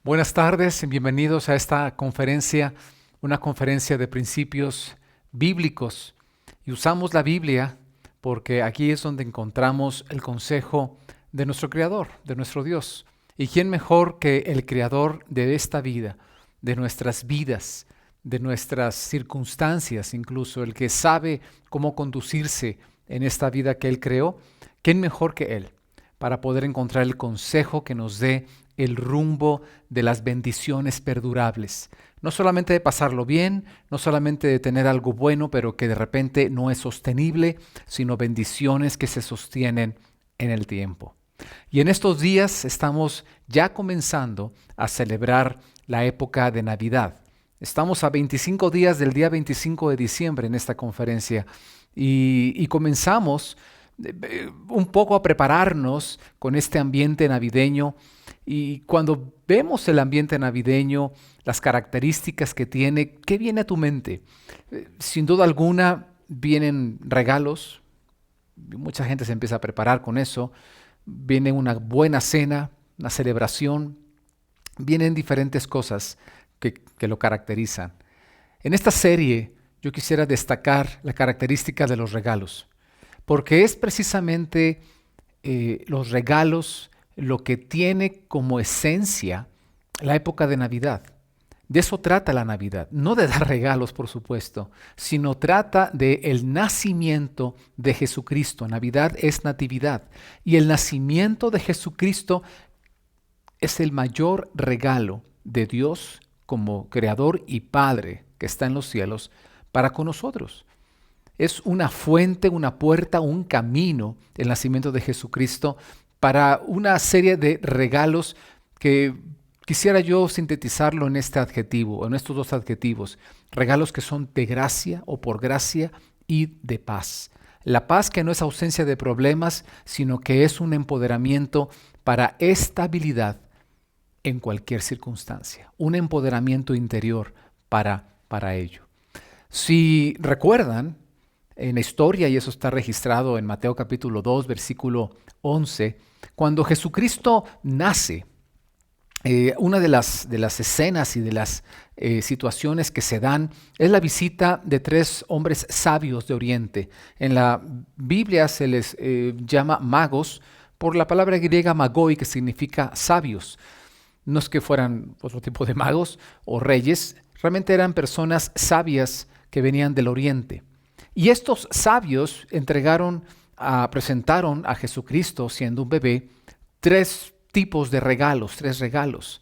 Buenas tardes y bienvenidos a esta conferencia, una conferencia de principios bíblicos. Y usamos la Biblia porque aquí es donde encontramos el consejo de nuestro Creador, de nuestro Dios. ¿Y quién mejor que el Creador de esta vida, de nuestras vidas, de nuestras circunstancias, incluso el que sabe cómo conducirse en esta vida que Él creó? ¿Quién mejor que Él para poder encontrar el consejo que nos dé el rumbo de las bendiciones perdurables? No solamente de pasarlo bien, no solamente de tener algo bueno, pero que de repente no es sostenible, sino bendiciones que se sostienen en el tiempo. Y en estos días estamos ya comenzando a celebrar la época de Navidad. Estamos a 25 días del día 25 de diciembre en esta conferencia y comenzamos un poco a prepararnos con este ambiente navideño. Y cuando vemos el ambiente navideño, las características que tiene, ¿qué viene a tu mente? Sin duda alguna vienen regalos, mucha gente se empieza a preparar con eso, viene una buena cena, una celebración, vienen diferentes cosas que lo caracterizan. En esta serie yo quisiera destacar la característica de los regalos, porque es precisamente los regalos lo que tiene como esencia la época de Navidad. De eso trata la Navidad, no de dar regalos, por supuesto, sino trata del nacimiento de Jesucristo. Navidad es natividad y el nacimiento de Jesucristo es el mayor regalo de Dios como Creador y Padre que está en los cielos para con nosotros. Es una fuente, una puerta, un camino, el nacimiento de Jesucristo, para una serie de regalos que quisiera yo sintetizarlo en este adjetivo, en estos dos adjetivos. Regalos que son de gracia o por gracia y de paz. La paz que no es ausencia de problemas, sino que es un empoderamiento para estabilidad en cualquier circunstancia. Un empoderamiento interior para ello. Si recuerdan, en la historia, y eso está registrado en Mateo capítulo 2, versículo 11, cuando Jesucristo nace, una de las escenas y de las situaciones que se dan es la visita de tres hombres sabios de Oriente. En la Biblia se les llama magos por la palabra griega magoi, que significa sabios. No es que fueran otro tipo de magos o reyes, realmente eran personas sabias que venían del Oriente. Y estos sabios presentaron a Jesucristo, siendo un bebé, tres tipos de regalos, tres regalos.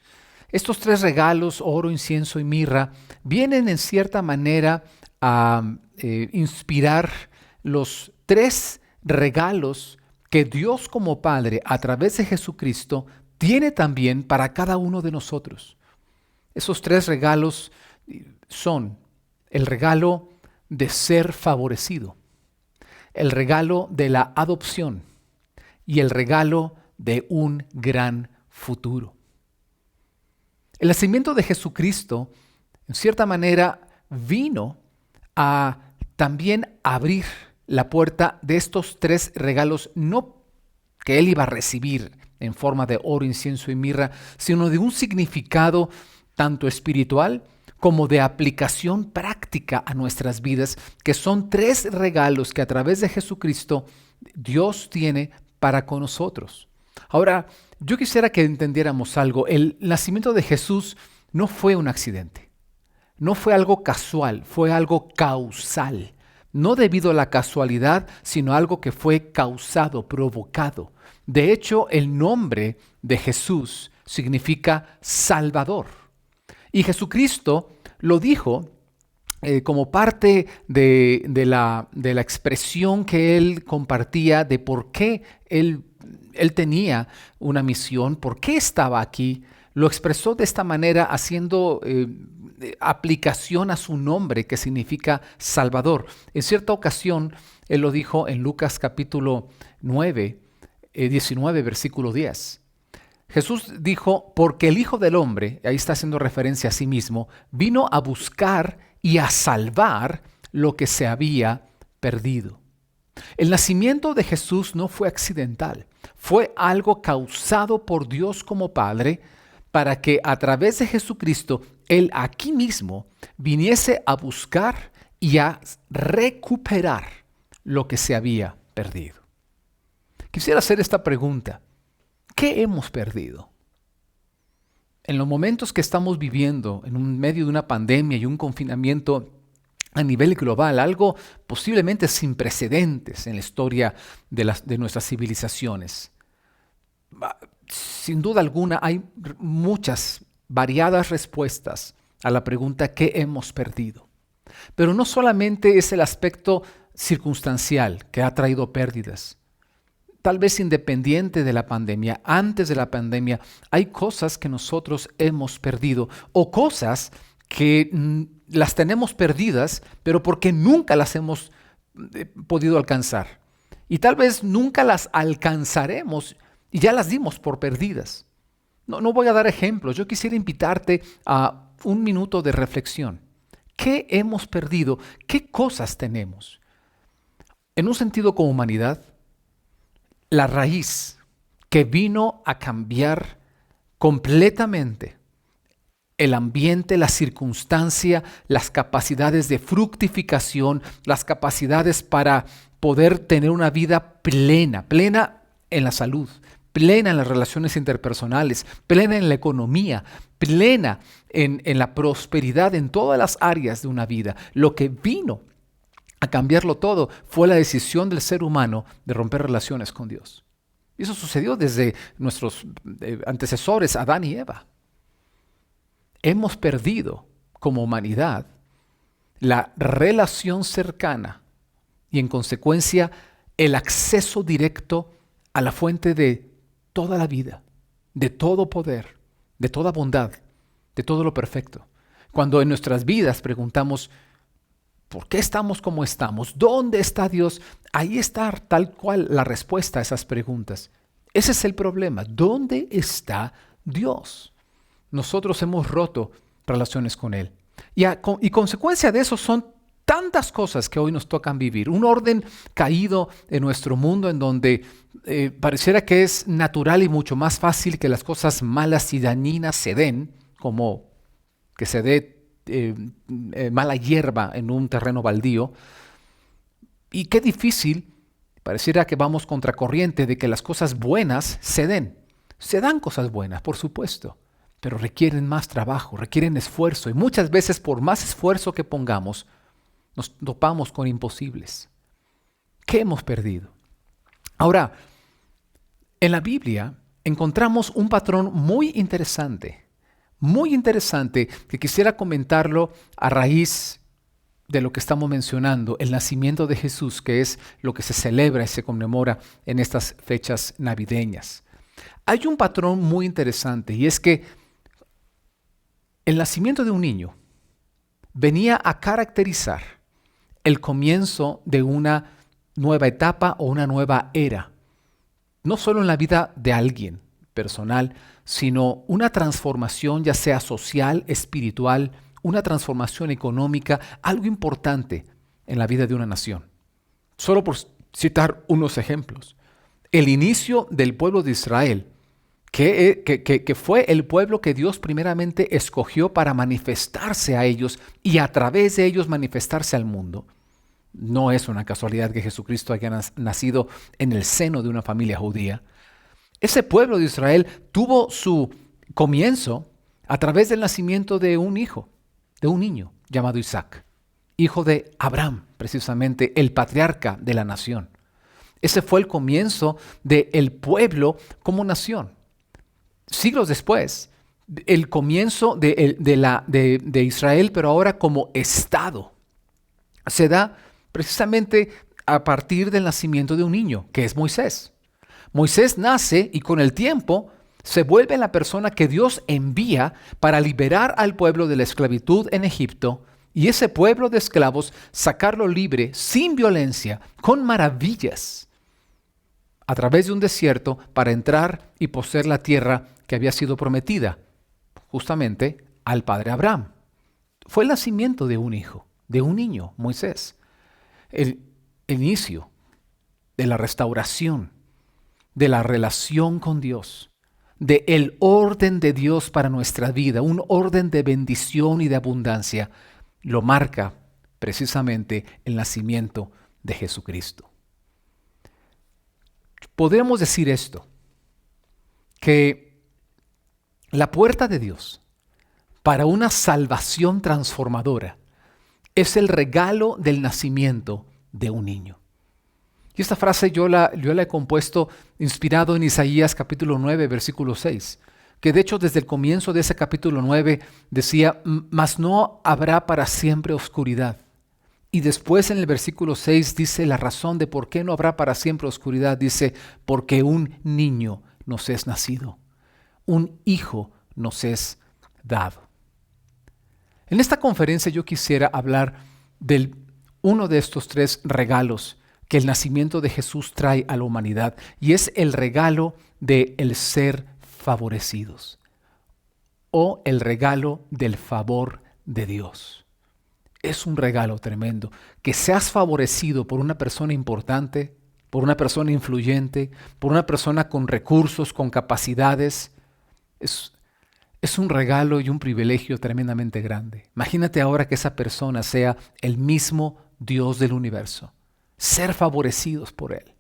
Estos tres regalos, oro, incienso y mirra, vienen en cierta manera a inspirar los tres regalos que Dios como Padre, a través de Jesucristo, tiene también para cada uno de nosotros. Esos tres regalos son el regalo de ser favorecido, el regalo de la adopción y el regalo de un gran futuro. El nacimiento de Jesucristo, en cierta manera, vino a también abrir la puerta de estos tres regalos, no que Él iba a recibir en forma de oro, incienso y mirra, sino de un significado tanto espiritual como de aplicación práctica a nuestras vidas, que son tres regalos que a través de Jesucristo Dios tiene para con nosotros. Ahora, yo quisiera que entendiéramos algo. El nacimiento de Jesús no fue un accidente, no fue algo casual, fue algo causal. No debido a la casualidad, sino algo que fue causado, provocado. De hecho, el nombre de Jesús significa Salvador. Y Jesucristo lo dijo como parte de la expresión que Él compartía de por qué Él tenía una misión, por qué estaba aquí. Lo expresó de esta manera haciendo aplicación a su nombre, que significa Salvador. En cierta ocasión, Él lo dijo en Lucas capítulo 9, 19, versículo 10. Jesús dijo, porque el Hijo del Hombre, ahí está haciendo referencia a sí mismo, vino a buscar y a salvar lo que se había perdido. El nacimiento de Jesús no fue accidental, fue algo causado por Dios como Padre para que a través de Jesucristo, Él aquí mismo viniese a buscar y a recuperar lo que se había perdido. Quisiera hacer esta pregunta. ¿Qué hemos perdido? En los momentos que estamos viviendo, en medio de una pandemia y un confinamiento a nivel global, algo posiblemente sin precedentes en la historia de nuestras civilizaciones. Sin duda alguna hay muchas variadas respuestas a la pregunta ¿qué hemos perdido? Pero no solamente es el aspecto circunstancial que ha traído pérdidas. Tal vez independiente de la pandemia, antes de la pandemia, hay cosas que nosotros hemos perdido o cosas que las tenemos perdidas, pero porque nunca las hemos podido alcanzar. Y tal vez nunca las alcanzaremos y ya las dimos por perdidas. No voy a dar ejemplos. Yo quisiera invitarte a un minuto de reflexión. ¿Qué hemos perdido? ¿Qué cosas tenemos? En un sentido como humanidad, la raíz que vino a cambiar completamente el ambiente, la circunstancia, las capacidades de fructificación, las capacidades para poder tener una vida plena en la salud, plena en las relaciones interpersonales, plena en la economía, plena en la prosperidad en todas las áreas de una vida. Lo que vino a cambiarlo todo fue la decisión del ser humano de romper relaciones con Dios. Y eso sucedió desde nuestros antecesores, Adán y Eva. Hemos perdido como humanidad la relación cercana y en consecuencia el acceso directo a la fuente de toda la vida, de todo poder, de toda bondad, de todo lo perfecto. Cuando en nuestras vidas preguntamos, ¿por qué estamos como estamos? ¿Dónde está Dios? Ahí está tal cual la respuesta a esas preguntas. Ese es el problema. ¿Dónde está Dios? Nosotros hemos roto relaciones con Él. Y consecuencia de eso son tantas cosas que hoy nos tocan vivir. Un orden caído en nuestro mundo en donde pareciera que es natural y mucho más fácil que las cosas malas y dañinas se den, como que se dé mala hierba en un terreno baldío. Y qué difícil, pareciera que vamos contracorriente de que las cosas buenas se den. Se dan cosas buenas, por supuesto, pero requieren más trabajo, requieren esfuerzo. Y muchas veces por más esfuerzo que pongamos, nos topamos con imposibles. ¿Qué hemos perdido? Ahora, en la Biblia encontramos un patrón muy interesante que quisiera comentarlo a raíz de lo que estamos mencionando, el nacimiento de Jesús, que es lo que se celebra y se conmemora en estas fechas navideñas. Hay un patrón muy interesante y es que el nacimiento de un niño venía a caracterizar el comienzo de una nueva etapa o una nueva era, no solo en la vida de alguien personal, sino una transformación ya sea social, espiritual, una transformación económica, algo importante en la vida de una nación. Solo por citar unos ejemplos. El inicio del pueblo de Israel, que fue el pueblo que Dios primeramente escogió para manifestarse a ellos y a través de ellos manifestarse al mundo. No es una casualidad que Jesucristo haya nacido en el seno de una familia judía. Ese pueblo de Israel tuvo su comienzo a través del nacimiento de un hijo, de un niño llamado Isaac, hijo de Abraham, precisamente el patriarca de la nación. Ese fue el comienzo del pueblo como nación. Siglos después, el comienzo de Israel, pero ahora como Estado, se da precisamente a partir del nacimiento de un niño, que es Moisés. Moisés nace y con el tiempo se vuelve la persona que Dios envía para liberar al pueblo de la esclavitud en Egipto y ese pueblo de esclavos sacarlo libre sin violencia, con maravillas, a través de un desierto para entrar y poseer la tierra que había sido prometida justamente al padre Abraham. Fue el nacimiento de un hijo, de un niño, Moisés. El inicio de la restauración, de la relación con Dios, de el orden de Dios para nuestra vida, un orden de bendición y de abundancia, lo marca precisamente el nacimiento de Jesucristo. Podríamos decir esto, que la puerta de Dios para una salvación transformadora es el regalo del nacimiento de un niño. Y esta frase yo la he compuesto inspirado en Isaías capítulo 9, versículo 6, que de hecho desde el comienzo de ese capítulo 9 decía, mas no habrá para siempre oscuridad. Y después en el versículo 6 dice la razón de por qué no habrá para siempre oscuridad. Dice, porque un niño nos es nacido, un hijo nos es dado. En esta conferencia yo quisiera hablar de uno de estos tres regalos que el nacimiento de Jesús trae a la humanidad, y es el regalo de el ser favorecidos o el regalo del favor de Dios. Es un regalo tremendo que seas favorecido por una persona importante, por una persona influyente, por una persona con recursos, con capacidades. Es un regalo y un privilegio tremendamente grande. Imagínate ahora que esa persona sea el mismo Dios del universo. Ser favorecidos por Él.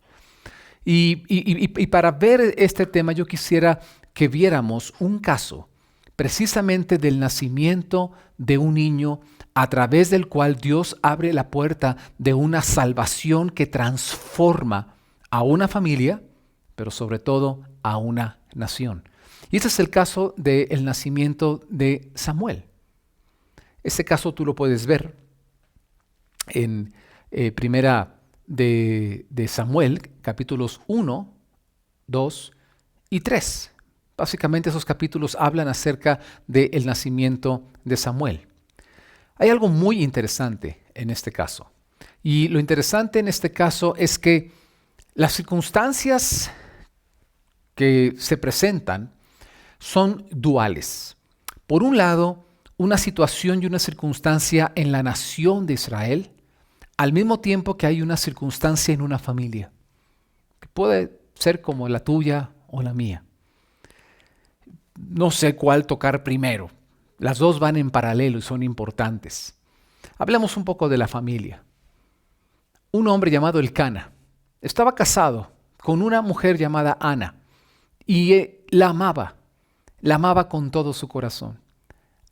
Y para ver este tema yo quisiera que viéramos un caso precisamente del nacimiento de un niño a través del cual Dios abre la puerta de una salvación que transforma a una familia, pero sobre todo a una nación. Y este es el caso del nacimiento de Samuel. Ese caso tú lo puedes ver en primera de Samuel, capítulos 1, 2 y 3. Básicamente esos capítulos hablan acerca del nacimiento de Samuel. Hay algo muy interesante en este caso. Y lo interesante en este caso es que las circunstancias que se presentan son duales. Por un lado, una situación y una circunstancia en la nación de Israel, al mismo tiempo que hay una circunstancia en una familia, que puede ser como la tuya o la mía. No sé cuál tocar primero. Las dos van en paralelo y son importantes. Hablemos un poco de la familia. Un hombre llamado Elcana estaba casado con una mujer llamada Ana y la amaba con todo su corazón,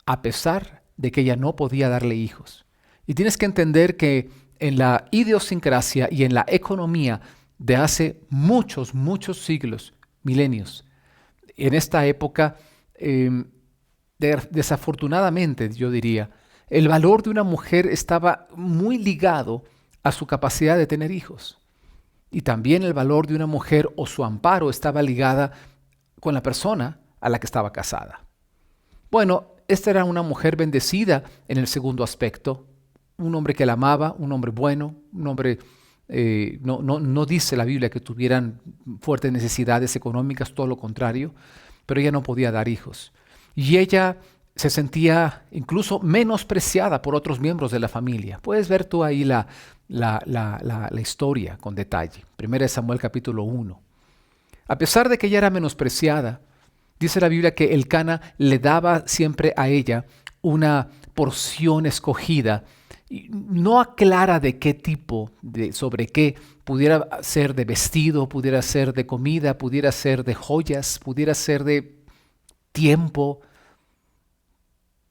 a pesar de que ella no podía darle hijos. Y tienes que entender que en la idiosincrasia y en la economía de hace muchos, muchos siglos, milenios, en esta época, desafortunadamente yo diría, el valor de una mujer estaba muy ligado a su capacidad de tener hijos. Y también el valor de una mujer o su amparo estaba ligada con la persona a la que estaba casada. Bueno, esta era una mujer bendecida en el segundo aspecto, un hombre que la amaba, un hombre bueno, un hombre, no dice la Biblia que tuvieran fuertes necesidades económicas, todo lo contrario, pero ella no podía dar hijos. Y ella se sentía incluso menospreciada por otros miembros de la familia. Puedes ver tú ahí la historia con detalle. 1 Samuel capítulo 1. A pesar de que ella era menospreciada, dice la Biblia que Elcana le daba siempre a ella una porción escogida. Y no aclara de qué tipo, sobre qué, pudiera ser de vestido, pudiera ser de comida, pudiera ser de joyas, pudiera ser de tiempo,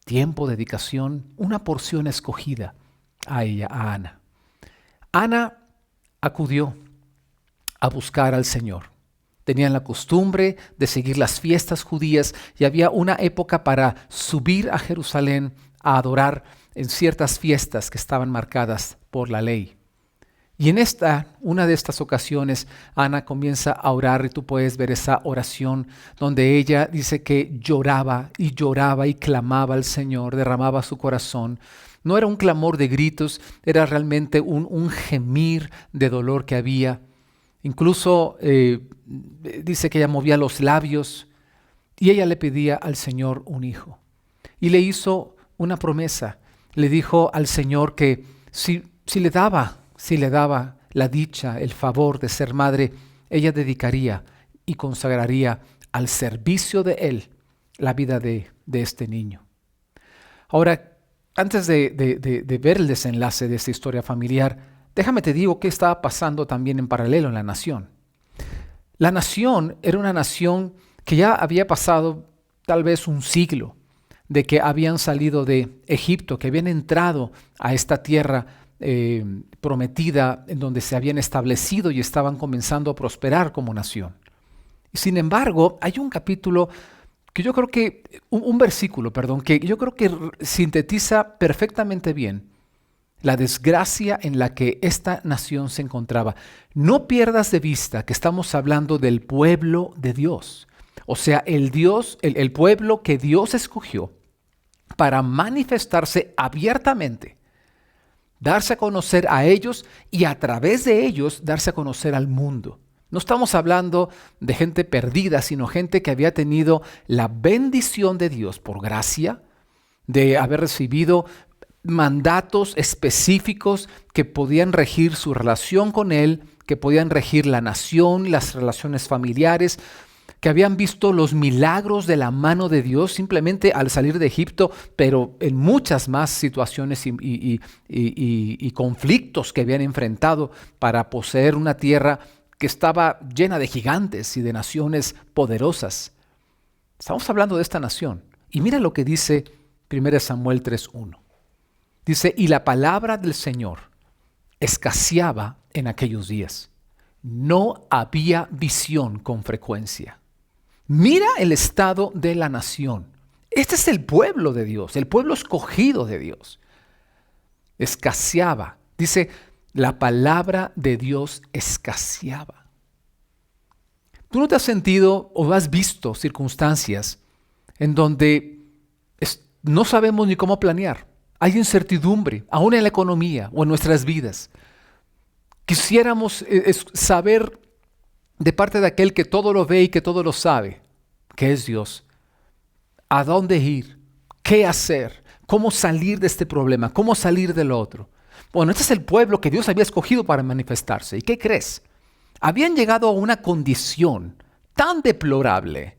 dedicación, una porción escogida a ella, a Ana. Ana acudió a buscar al Señor. Tenían la costumbre de seguir las fiestas judías y había una época para subir a Jerusalén a adorar en ciertas fiestas que estaban marcadas por la ley. Y en una de estas ocasiones, Ana comienza a orar y tú puedes ver esa oración donde ella dice que lloraba y clamaba al Señor, derramaba su corazón. No era un clamor de gritos, era realmente un gemir de dolor que había. Incluso dice que ella movía los labios y ella le pedía al Señor un hijo. Y le hizo una promesa. Le dijo al Señor que si le daba la dicha, el favor de ser madre, ella dedicaría y consagraría al servicio de Él la vida de este niño. Ahora, antes de ver el desenlace de esta historia familiar, déjame te digo qué estaba pasando también en paralelo en la nación. La nación era una nación que ya había pasado tal vez un siglo de que habían salido de Egipto, que habían entrado a esta tierra prometida en donde se habían establecido y estaban comenzando a prosperar como nación. Sin embargo, hay un capítulo que yo creo que, un versículo, perdón, que yo creo que sintetiza perfectamente bien la desgracia en la que esta nación se encontraba. No pierdas de vista que estamos hablando del pueblo de Dios. O sea, el pueblo que Dios escogió para manifestarse abiertamente, darse a conocer a ellos y a través de ellos darse a conocer al mundo. No estamos hablando de gente perdida, sino gente que había tenido la bendición de Dios por gracia, de haber recibido mandatos específicos que podían regir su relación con Él, que podían regir la nación, las relaciones familiares, que habían visto los milagros de la mano de Dios simplemente al salir de Egipto, pero en muchas más situaciones y conflictos que habían enfrentado para poseer una tierra que estaba llena de gigantes y de naciones poderosas. Estamos hablando de esta nación. Y mira lo que dice 1 Samuel 3:1. Dice, y la palabra del Señor escaseaba en aquellos días. No había visión con frecuencia. Mira el estado de la nación. Este es el pueblo de Dios, el pueblo escogido de Dios. Escaseaba. Dice, la palabra de Dios escaseaba. ¿Tú no te has sentido o has visto circunstancias en donde no sabemos ni cómo planear? Hay incertidumbre, aún en la economía o en nuestras vidas. Quisiéramos saber de parte de aquel que todo lo ve y que todo lo sabe, que es Dios, a dónde ir, qué hacer, cómo salir de este problema, cómo salir del otro. Bueno, este es el pueblo que Dios había escogido para manifestarse. ¿Y qué crees? Habían llegado a una condición tan deplorable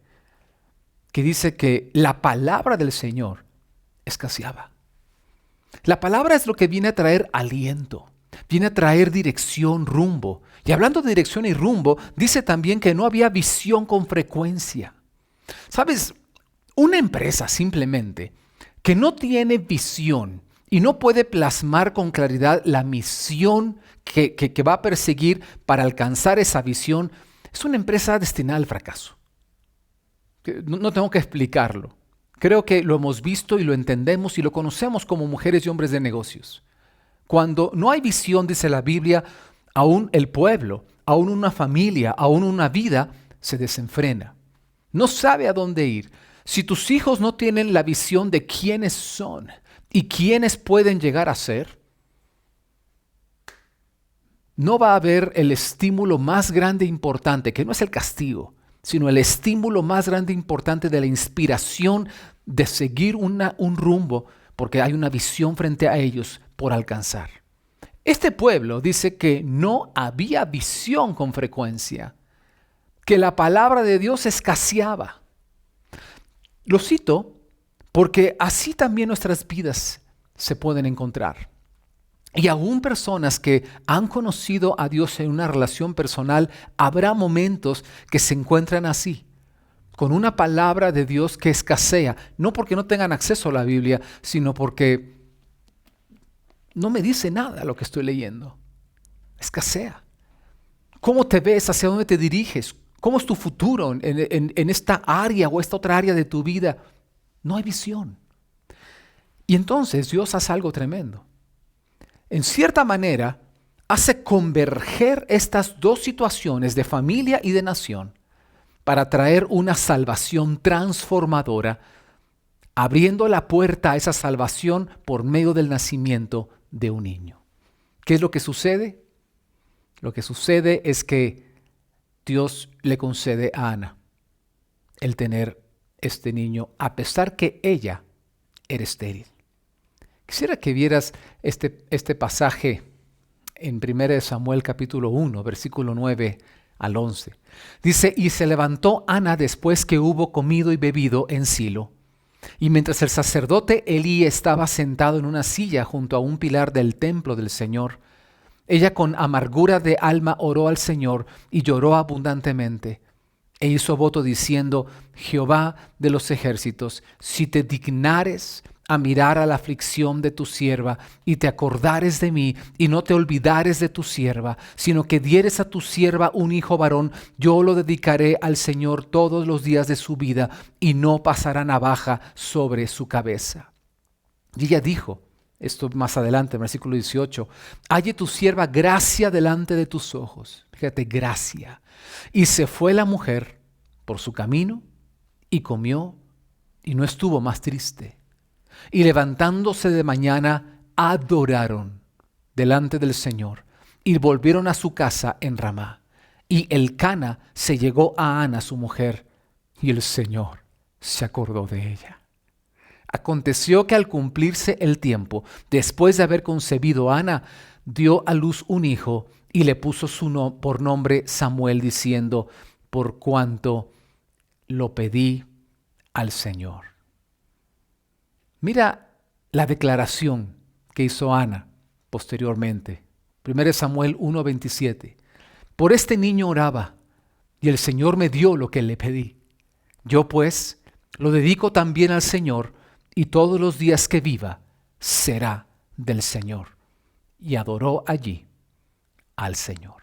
que dice que la palabra del Señor escaseaba. La palabra es lo que viene a traer aliento, viene a traer dirección, rumbo. Y hablando de dirección y rumbo, dice también que no había visión con frecuencia. ¿Sabes? Una empresa simplemente que no tiene visión y no puede plasmar con claridad la misión que va a perseguir para alcanzar esa visión, es una empresa destinada al fracaso. No tengo que explicarlo. Creo que lo hemos visto y lo entendemos y lo conocemos como mujeres y hombres de negocios. Cuando no hay visión, dice la Biblia, aún el pueblo, aún una familia, aún una vida se desenfrena. No sabe a dónde ir. Si tus hijos no tienen la visión de quiénes son y quiénes pueden llegar a ser, no va a haber el estímulo más grande e importante, que no es el castigo, sino el estímulo más grande e importante de la inspiración de seguir un rumbo, porque hay una visión frente a ellos por alcanzar. Este pueblo dice que no había visión con frecuencia, que la palabra de Dios escaseaba. Lo cito porque así también nuestras vidas se pueden encontrar. Y aún personas que han conocido a Dios en una relación personal, habrá momentos que se encuentran así, con una palabra de Dios que escasea, no porque no tengan acceso a la Biblia, sino porque no me dice nada lo que estoy leyendo. Escasea. ¿Cómo te ves? ¿Hacia dónde te diriges? ¿Cómo es tu futuro en esta área o esta otra área de tu vida? No hay visión. Y entonces Dios hace algo tremendo. En cierta manera, hace converger estas dos situaciones de familia y de nación para traer una salvación transformadora, abriendo la puerta a esa salvación por medio del nacimiento de un niño. ¿Qué es lo que sucede? Lo que sucede es que Dios le concede a Ana el tener este niño, a pesar que ella era estéril. Quisiera que vieras este pasaje en 1 Samuel capítulo 1, versículo 9 al 11. Dice, y se levantó Ana después que hubo comido y bebido en Silo. Y mientras el sacerdote Elí estaba sentado en una silla junto a un pilar del templo del Señor, ella con amargura de alma oró al Señor y lloró abundantemente. E hizo voto diciendo, Jehová de los ejércitos, si te dignares a mirar a la aflicción de tu sierva y te acordares de mí y no te olvidares de tu sierva, sino que dieres a tu sierva un hijo varón, yo lo dedicaré al Señor todos los días de su vida y no pasará navaja sobre su cabeza. Y ella dijo, esto más adelante, en versículo 18, halle tu sierva gracia delante de tus ojos. Fíjate, gracia. Y se fue la mujer por su camino y comió y no estuvo más triste. Y levantándose de mañana, adoraron delante del Señor y volvieron a su casa en Ramá. Y Elcana se llegó a Ana, su mujer, y el Señor se acordó de ella. Aconteció que al cumplirse el tiempo, después de haber concebido Ana, dio a luz un hijo y le puso por nombre Samuel, diciendo, por cuanto lo pedí al Señor. Mira la declaración que hizo Ana posteriormente. 1 Samuel 1:27. Por este niño oraba, y el Señor me dio lo que le pedí. Yo pues lo dedico también al Señor, y todos los días que viva será del Señor. Y adoró allí al Señor.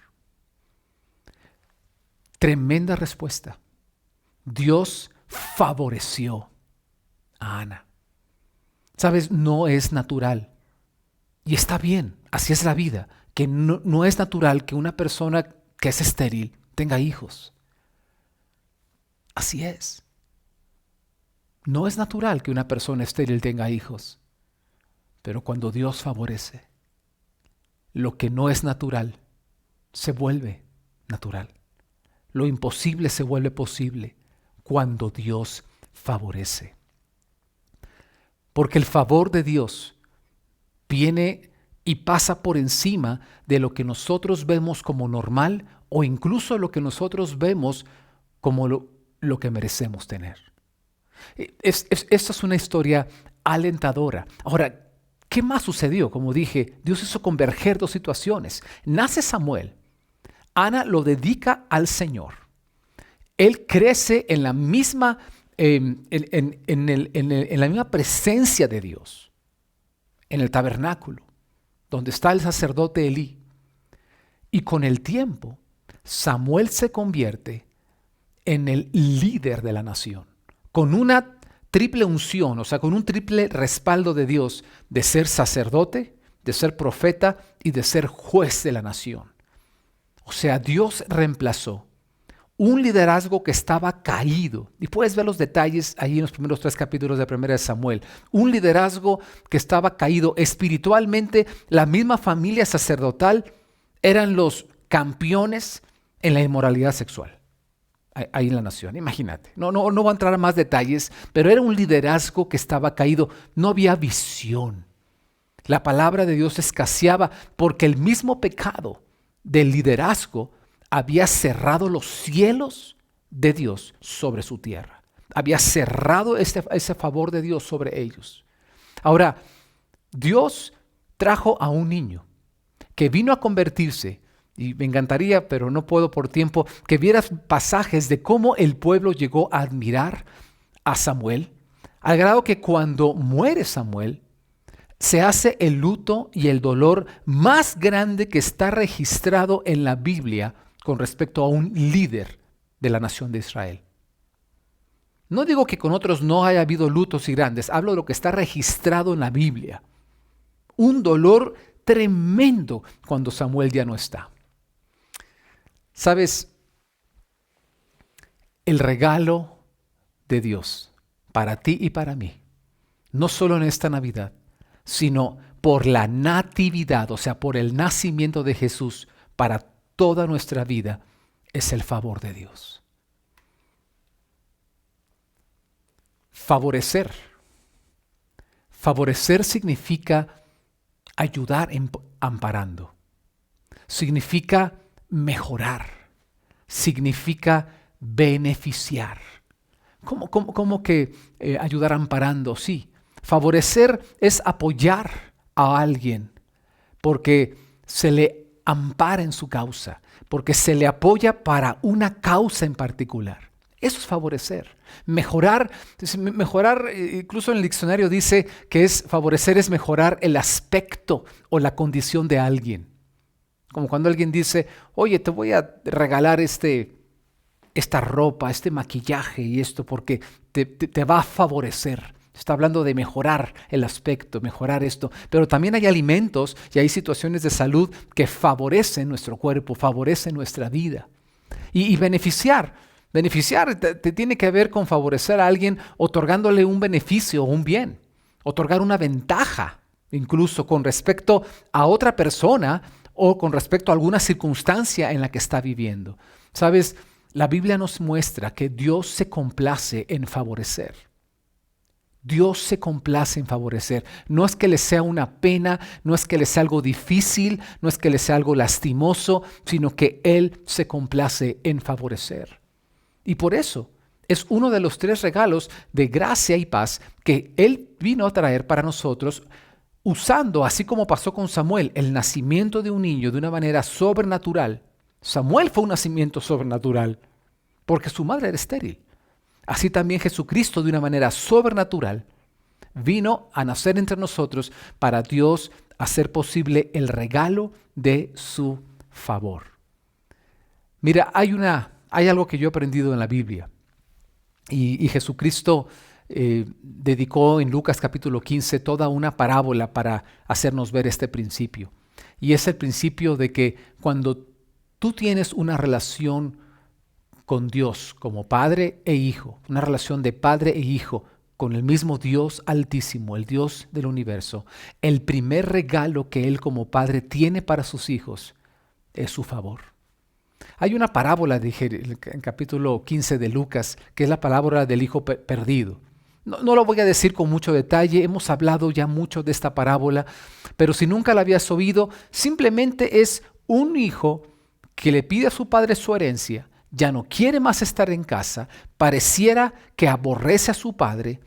Tremenda respuesta. Dios favoreció a Ana. Sabes, no es natural. Y está bien, así es la vida, que no es natural que una persona que es estéril tenga hijos. Así es. No es natural que una persona estéril tenga hijos. Pero cuando Dios favorece, lo que no es natural se vuelve natural. Lo imposible se vuelve posible cuando Dios favorece. Porque el favor de Dios viene y pasa por encima de lo que nosotros vemos como normal o incluso lo que nosotros vemos como lo que merecemos tener. Esta es una historia alentadora. Ahora, ¿qué más sucedió? Como dije, Dios hizo converger dos situaciones. Nace Samuel. Ana lo dedica al Señor. Él crece en la misma, en la misma presencia de Dios, en el tabernáculo, donde está el sacerdote Elí. Y con el tiempo, Samuel se convierte en el líder de la nación, con una triple unción, o sea, con un triple respaldo de Dios, de ser sacerdote, de ser profeta y de ser juez de la nación. O sea, Dios reemplazó un liderazgo que estaba caído. Y puedes ver los detalles ahí en los primeros 3 capítulos de 1 de Samuel. Un liderazgo que estaba caído espiritualmente. La misma familia sacerdotal eran los campeones en la inmoralidad sexual. Ahí en la nación, imagínate. No voy a entrar a más detalles, pero era un liderazgo que estaba caído. No había visión. La palabra de Dios escaseaba porque el mismo pecado del liderazgo había cerrado los cielos de Dios sobre su tierra. Había cerrado ese favor de Dios sobre ellos. Ahora, Dios trajo a un niño que vino a convertirse, y me encantaría, pero no puedo por tiempo, que vieras pasajes de cómo el pueblo llegó a admirar a Samuel, al grado que cuando muere Samuel, se hace el luto y el dolor más grande que está registrado en la Biblia con respecto a un líder de la nación de Israel. No digo que con otros no haya habido lutos y grandes, hablo de lo que está registrado en la Biblia. Un dolor tremendo cuando Samuel ya no está. ¿Sabes? El regalo de Dios para ti y para mí, no solo en esta Navidad, sino por la natividad, o sea, por el nacimiento de Jesús para toda nuestra vida, es el favor de Dios. Favorecer. Favorecer significa ayudar amparando. Significa mejorar. significa beneficiar. ¿Cómo que ayudar amparando? Sí. Favorecer es apoyar a alguien porque se le ampara en su causa, porque se le apoya para una causa en particular. Eso es favorecer. Mejorar, incluso en el diccionario dice que favorecer es mejorar el aspecto o la condición de alguien. Como cuando alguien dice, oye, te voy a regalar esta ropa, este maquillaje y esto porque te va a favorecer. Está hablando de mejorar el aspecto, mejorar esto. Pero también hay alimentos y hay situaciones de salud que favorecen nuestro cuerpo, favorecen nuestra vida. Y beneficiar. Beneficiar te tiene que ver con favorecer a alguien otorgándole un beneficio o un bien. Otorgar una ventaja, incluso con respecto a otra persona o con respecto a alguna circunstancia en la que está viviendo. ¿Sabes? La Biblia nos muestra que Dios se complace en favorecer. Dios se complace en favorecer. No es que le sea una pena, no es que le sea algo difícil, no es que le sea algo lastimoso, sino que Él se complace en favorecer. Y por eso es uno de los 3 regalos de gracia y paz que Él vino a traer para nosotros, usando, así como pasó con Samuel, el nacimiento de un niño de una manera sobrenatural. Samuel fue un nacimiento sobrenatural porque su madre era estéril. Así también Jesucristo, de una manera sobrenatural, vino a nacer entre nosotros para Dios hacer posible el regalo de su favor. Mira, hay algo que yo he aprendido en la Biblia y Jesucristo dedicó en Lucas capítulo 15 toda una parábola para hacernos ver este principio. Y es el principio de que cuando tú tienes una relación con Dios como padre e hijo, una relación de padre e hijo con el mismo Dios altísimo, el Dios del universo, el primer regalo que Él como padre tiene para sus hijos es su favor. Hay una parábola, dije en capítulo 15 de Lucas, que es la parábola del hijo perdido. No lo voy a decir con mucho detalle, hemos hablado ya mucho de esta parábola, pero si nunca la habías oído, simplemente es un hijo que le pide a su padre su herencia, ya no quiere más estar en casa, pareciera que aborrece a su padre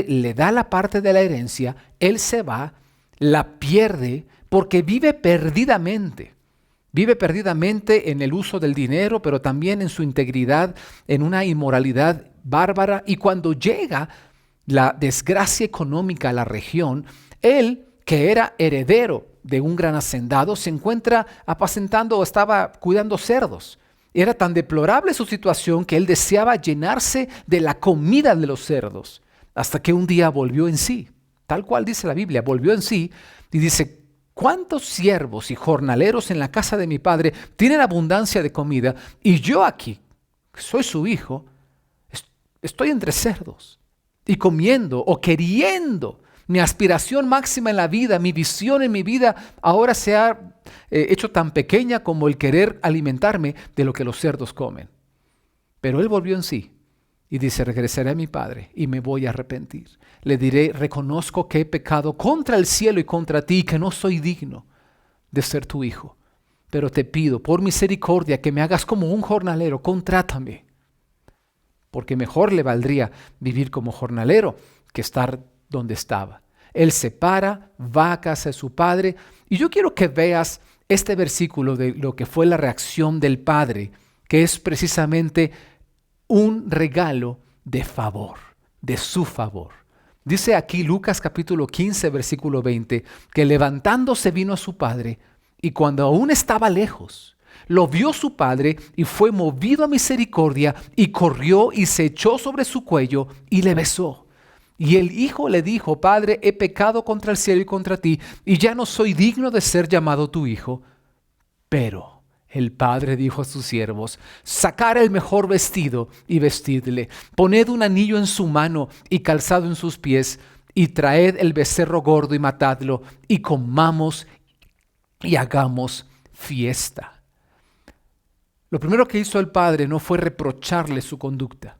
le da la parte de la herencia, él se va, la pierde porque vive perdidamente en el uso del dinero, pero también en su integridad, en una inmoralidad bárbara, y cuando llega la desgracia económica a la región, él, que era heredero de un gran hacendado, se encuentra apacentando o estaba cuidando cerdos. Era tan deplorable su situación que él deseaba llenarse de la comida de los cerdos, hasta que un día volvió en sí, tal cual dice la Biblia, volvió en sí y dice, ¿cuántos siervos y jornaleros en la casa de mi padre tienen abundancia de comida y yo aquí, que soy su hijo, estoy entre cerdos y comiendo o queriendo? Mi aspiración máxima en la vida, mi visión en mi vida ahora se ha hecho tan pequeña como el querer alimentarme de lo que los cerdos comen. Pero él volvió en sí y dice, regresaré a mi padre y me voy a arrepentir. Le diré, reconozco que he pecado contra el cielo y contra ti y que no soy digno de ser tu hijo. Pero te pido por misericordia que me hagas como un jornalero, contrátame. Porque mejor le valdría vivir como jornalero que estar donde estaba. Él se para, va a casa de su padre, y yo quiero que veas este versículo de lo que fue la reacción del padre, que es precisamente un regalo de favor, de su favor. Dice aquí Lucas capítulo 15, versículo 20, que levantándose vino a su padre, y cuando aún estaba lejos, lo vio su padre y fue movido a misericordia, y corrió y se echó sobre su cuello y le besó. Y el hijo le dijo, Padre, he pecado contra el cielo y contra ti, y ya no soy digno de ser llamado tu hijo. Pero el padre dijo a sus siervos, sacad el mejor vestido y vestidle, poned un anillo en su mano y calzado en sus pies, y traed el becerro gordo y matadlo, y comamos y hagamos fiesta. Lo primero que hizo el padre no fue reprocharle su conducta.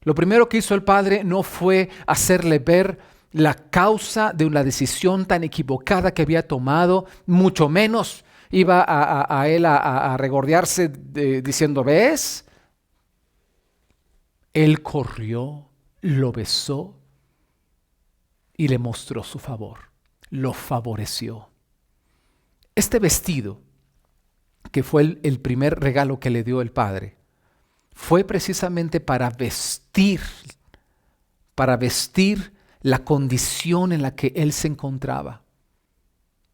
Lo primero que hizo el padre no fue hacerle ver la causa de una decisión tan equivocada que había tomado, mucho menos iba a él a regordearse diciendo, ¿ves? Él corrió, lo besó y le mostró su favor, lo favoreció. Este vestido, que fue el primer regalo que le dio el Padre, fue precisamente para vestir la condición en la que él se encontraba,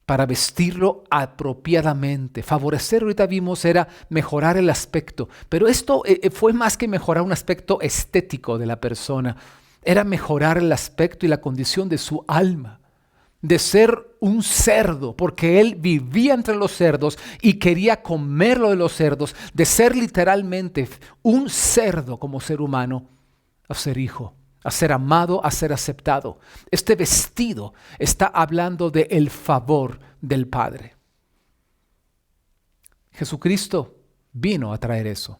para vestirlo apropiadamente. Favorecer, ahorita vimos, era mejorar el aspecto, pero esto fue más que mejorar un aspecto estético de la persona, era mejorar el aspecto y la condición de su alma, de ser un cerdo, porque él vivía entre los cerdos y quería comer lo de los cerdos, de ser literalmente un cerdo como ser humano, a ser hijo, a ser amado, a ser aceptado. Este vestido está hablando del favor del Padre. Jesucristo vino a traer eso.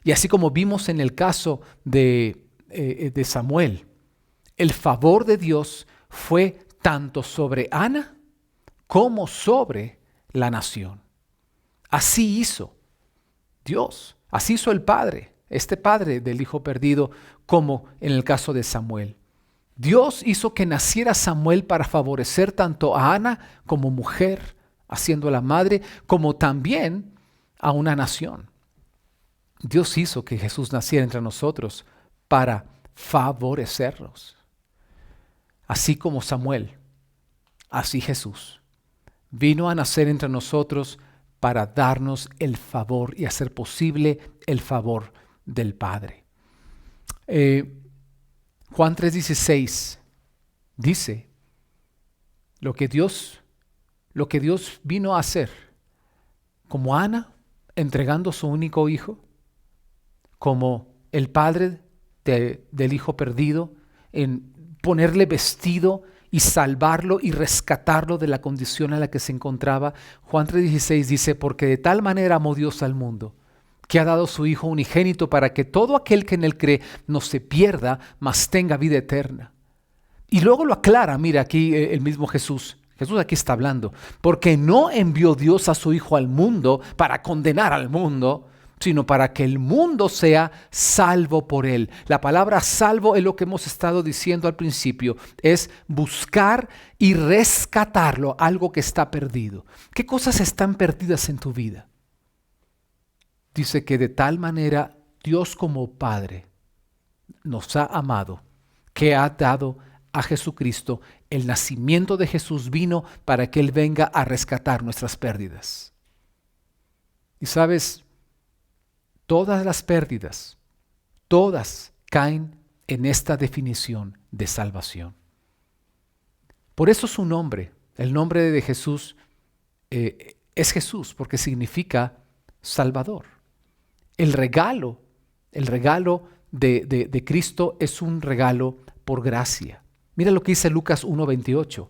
Y así como vimos en el caso de Samuel, el favor de Dios fue tanto sobre Ana como sobre la nación. Así hizo Dios, así hizo el Padre, este Padre del Hijo perdido, como en el caso de Samuel. Dios hizo que naciera Samuel para favorecer tanto a Ana como mujer, haciéndola madre, como también a una nación. Dios hizo que Jesús naciera entre nosotros para favorecernos. Así como Samuel, así Jesús vino a nacer entre nosotros para darnos el favor y hacer posible el favor del Padre. Juan 3:16 dice lo que Dios vino a hacer, como Ana entregando su único hijo, como el Padre del hijo perdido, en ponerle vestido y salvarlo y rescatarlo de la condición en la que se encontraba. Juan 3:16 dice, porque de tal manera amó Dios al mundo, que ha dado su Hijo unigénito para que todo aquel que en él cree no se pierda, mas tenga vida eterna. Y luego lo aclara, mira aquí el mismo Jesús. Jesús aquí está hablando, porque no envió Dios a su Hijo al mundo para condenar al mundo, sino para que el mundo sea salvo por él. La palabra salvo es lo que hemos estado diciendo al principio, es buscar y rescatarlo, algo que está perdido. ¿Qué cosas están perdidas en tu vida? Dice que de tal manera Dios como Padre nos ha amado, que ha dado a Jesucristo. El nacimiento de Jesús vino para que Él venga a rescatar nuestras pérdidas. Y sabes, todas las pérdidas, todas caen en esta definición de salvación. Por eso su nombre, el nombre de Jesús, es Jesús, porque significa Salvador. El regalo de Cristo es un regalo por gracia. Mira lo que dice Lucas 1:28.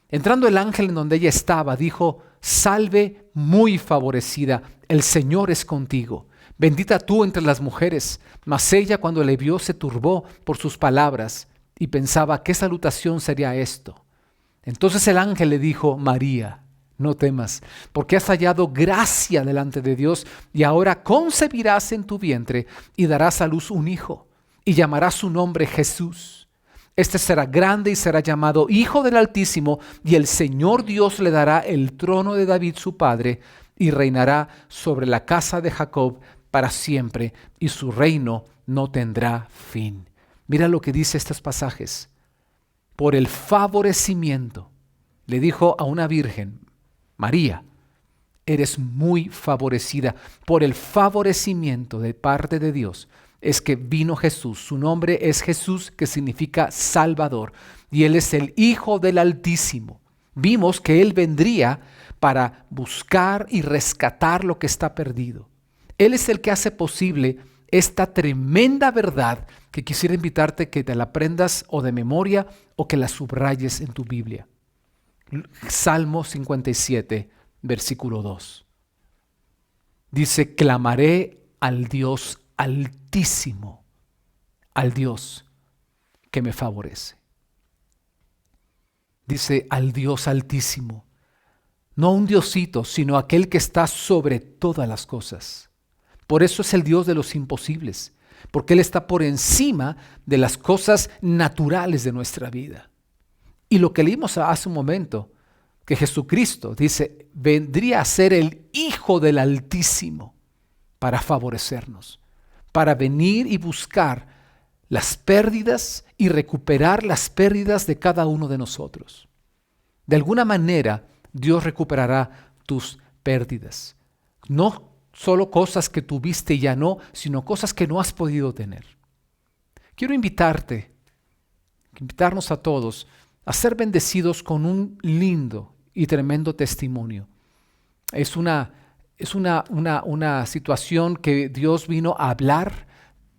Entrando el ángel en donde ella estaba, dijo, salve muy favorecida, el Señor es contigo. Bendita tú entre las mujeres. Mas ella cuando le vio se turbó por sus palabras y pensaba, ¿qué salutación sería esto? Entonces el ángel le dijo, María, no temas, porque has hallado gracia delante de Dios y ahora concebirás en tu vientre y darás a luz un hijo y llamarás su nombre Jesús. Este será grande y será llamado Hijo del Altísimo y el Señor Dios le dará el trono de David su padre y reinará sobre la casa de Jacob para siempre y su reino no tendrá fin. Mira lo que dice estos pasajes. Por el favorecimiento, le dijo a una virgen, María, eres muy favorecida. Por el favorecimiento de parte de Dios es que vino Jesús. Su nombre es Jesús, que significa Salvador. Y Él es el Hijo del Altísimo. Vimos que Él vendría para buscar y rescatar lo que está perdido. Él es el que hace posible esta tremenda verdad que quisiera invitarte que te la aprendas o de memoria o que la subrayes en tu Biblia. Salmo 57, versículo 2. Dice, clamaré al Dios Altísimo, al Dios que me favorece. Dice, al Dios Altísimo. No un diosito, sino aquel que está sobre todas las cosas. Por eso es el Dios de los imposibles, porque Él está por encima de las cosas naturales de nuestra vida. Y lo que leímos hace un momento, que Jesucristo dice, vendría a ser el Hijo del Altísimo para favorecernos, para venir y buscar las pérdidas y recuperar las pérdidas de cada uno de nosotros. De alguna manera, Dios recuperará tus pérdidas. No solo cosas que tuviste y ya no, sino cosas que no has podido tener. Quiero invitarnos a todos a ser bendecidos con un lindo y tremendo testimonio. Es una situación que Dios vino a hablar,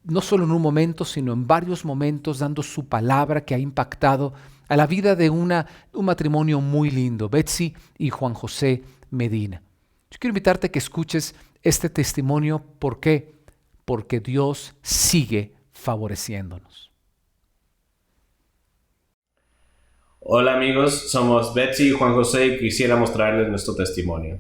no solo en un momento, sino en varios momentos, dando su palabra que ha impactado a la vida de un matrimonio muy lindo, Betsy y Juan José Medina. Yo quiero invitarte a que escuches este testimonio. ¿Por qué? Porque Dios sigue favoreciéndonos. Hola amigos, somos Betsy y Juan José y quisiéramos traerles nuestro testimonio.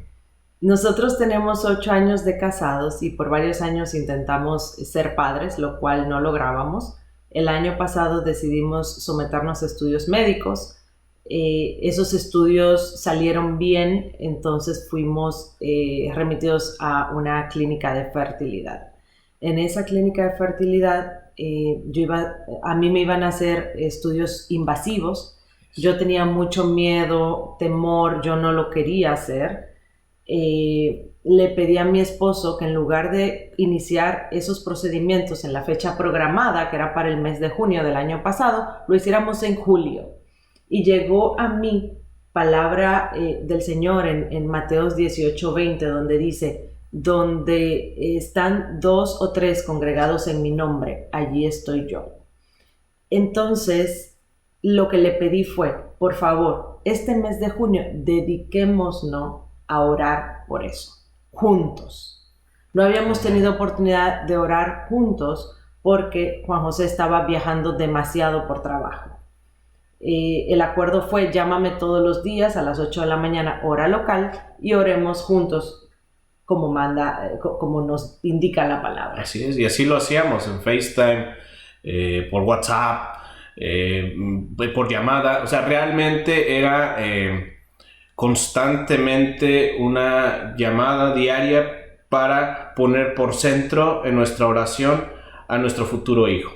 Nosotros tenemos 8 años de casados y por varios años intentamos ser padres, lo cual no lográbamos. El año pasado decidimos someternos a estudios médicos. Esos estudios salieron bien, entonces fuimos remitidos a una clínica de fertilidad. En esa clínica de fertilidad a mí me iban a hacer estudios invasivos. Yo tenía mucho miedo, temor, yo no lo quería hacer. Le pedí a mi esposo que en lugar de iniciar esos procedimientos en la fecha programada, que era para el mes de junio del año pasado, lo hiciéramos en julio. Y llegó a mí palabra del Señor en Mateos 18:20, donde dice, donde están 2 o 3 congregados en mi nombre, allí estoy yo. Entonces, lo que le pedí fue, por favor, este mes de junio, dediquémonos a orar por eso, juntos. No habíamos tenido oportunidad de orar juntos porque Juan José estaba viajando demasiado por trabajo. El acuerdo fue, llámame todos los días a las 8 de la mañana, hora local, y oremos juntos como nos indica la palabra. Así es, y así lo hacíamos en FaceTime, por WhatsApp, por llamada. O sea, realmente era constantemente una llamada diaria para poner por centro en nuestra oración a nuestro futuro hijo.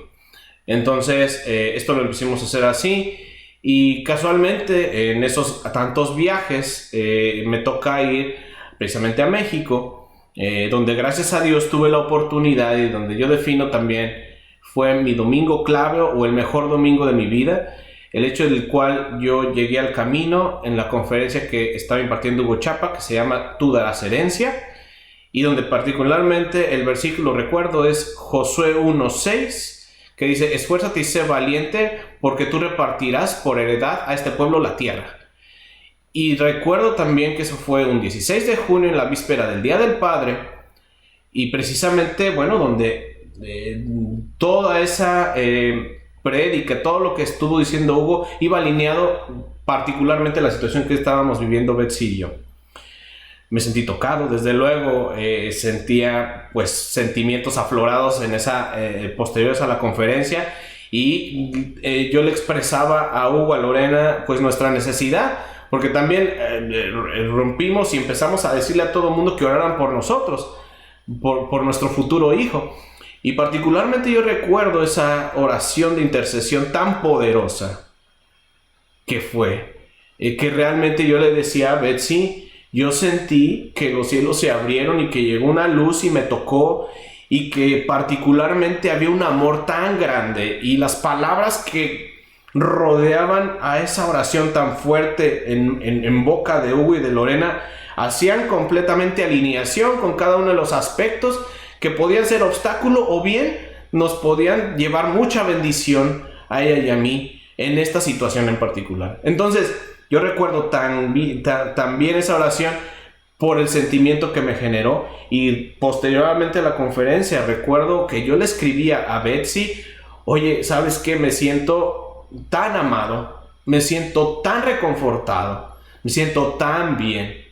Entonces, esto lo empezamos a hacer así, y casualmente en esos tantos viajes me toca ir precisamente a México, donde gracias a Dios tuve la oportunidad y donde yo defino también fue mi domingo clave o el mejor domingo de mi vida, el hecho del cual yo llegué al camino en la conferencia que estaba impartiendo Hugo Chapa, que se llama Tú darás herencia, y donde particularmente el versículo recuerdo es Josué 1:6, que dice, esfuérzate y sé valiente, porque tú repartirás por heredad a este pueblo la tierra. Y recuerdo también que eso fue un 16 de junio, en la víspera del Día del Padre, y precisamente, bueno, donde toda esa prédica, todo lo que estuvo diciendo Hugo, iba alineado particularmente a la situación que estábamos viviendo Betsy y yo. Me sentí tocado, desde luego, sentía pues sentimientos aflorados en esa posteriores a la conferencia, y yo le expresaba a Hugo, a Lorena, pues nuestra necesidad, porque también rompimos y empezamos a decirle a todo el mundo que oraran por nosotros, por nuestro futuro hijo. Y particularmente yo recuerdo esa oración de intercesión tan poderosa que fue, que realmente yo le decía a Betsy, yo sentí que los cielos se abrieron y que llegó una luz y me tocó, y que particularmente había un amor tan grande, y las palabras que rodeaban a esa oración tan fuerte en boca de Hugo y de Lorena hacían completamente alineación con cada uno de los aspectos que podían ser obstáculo o bien nos podían llevar mucha bendición a ella y a mí en esta situación en particular. Entonces, yo recuerdo tan bien esa oración por el sentimiento que me generó, y posteriormente a la conferencia recuerdo que yo le escribía a Betsy, oye, ¿sabes qué? Me siento tan amado, me siento tan reconfortado, me siento tan bien.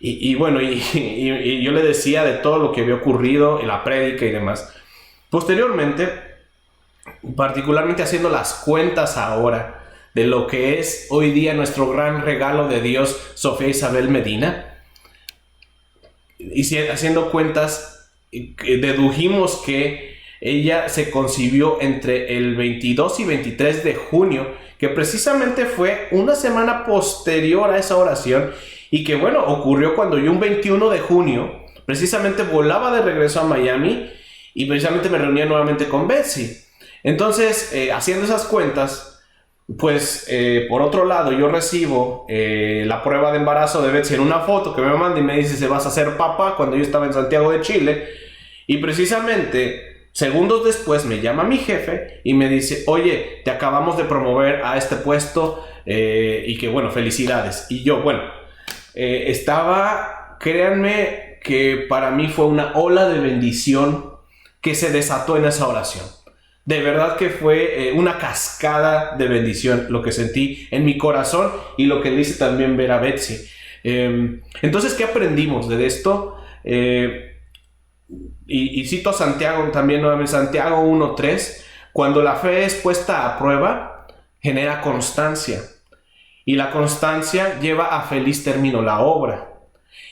Y bueno, y yo le decía de todo lo que había ocurrido en la prédica y demás. Posteriormente, particularmente haciendo las cuentas ahora de lo que es hoy día nuestro gran regalo de Dios, Sofía Isabel Medina, y haciendo cuentas, dedujimos que ella se concibió entre el 22 y 23 de junio, que precisamente fue una semana posterior a esa oración, y que bueno, ocurrió cuando yo un 21 de junio precisamente volaba de regreso a Miami y precisamente me reunía nuevamente con Betsy. Entonces, haciendo esas cuentas, pues por otro lado yo recibo la prueba de embarazo de Betsy en una foto que me manda y me dice: se vas a hacer papá, cuando yo estaba en Santiago de Chile. Y precisamente segundos después me llama mi jefe y me dice: oye, te acabamos de promover a este puesto y que bueno, felicidades. Y yo, bueno, créanme que para mí fue una ola de bendición que se desató en esa oración. De verdad que fue una cascada de bendición lo que sentí en mi corazón y lo que le hice también ver a Betsy. Entonces, ¿qué aprendimos de esto? Y cito a Santiago también, nuevamente Santiago 1:3: cuando la fe es puesta a prueba, genera constancia. Y la constancia lleva a feliz término la obra.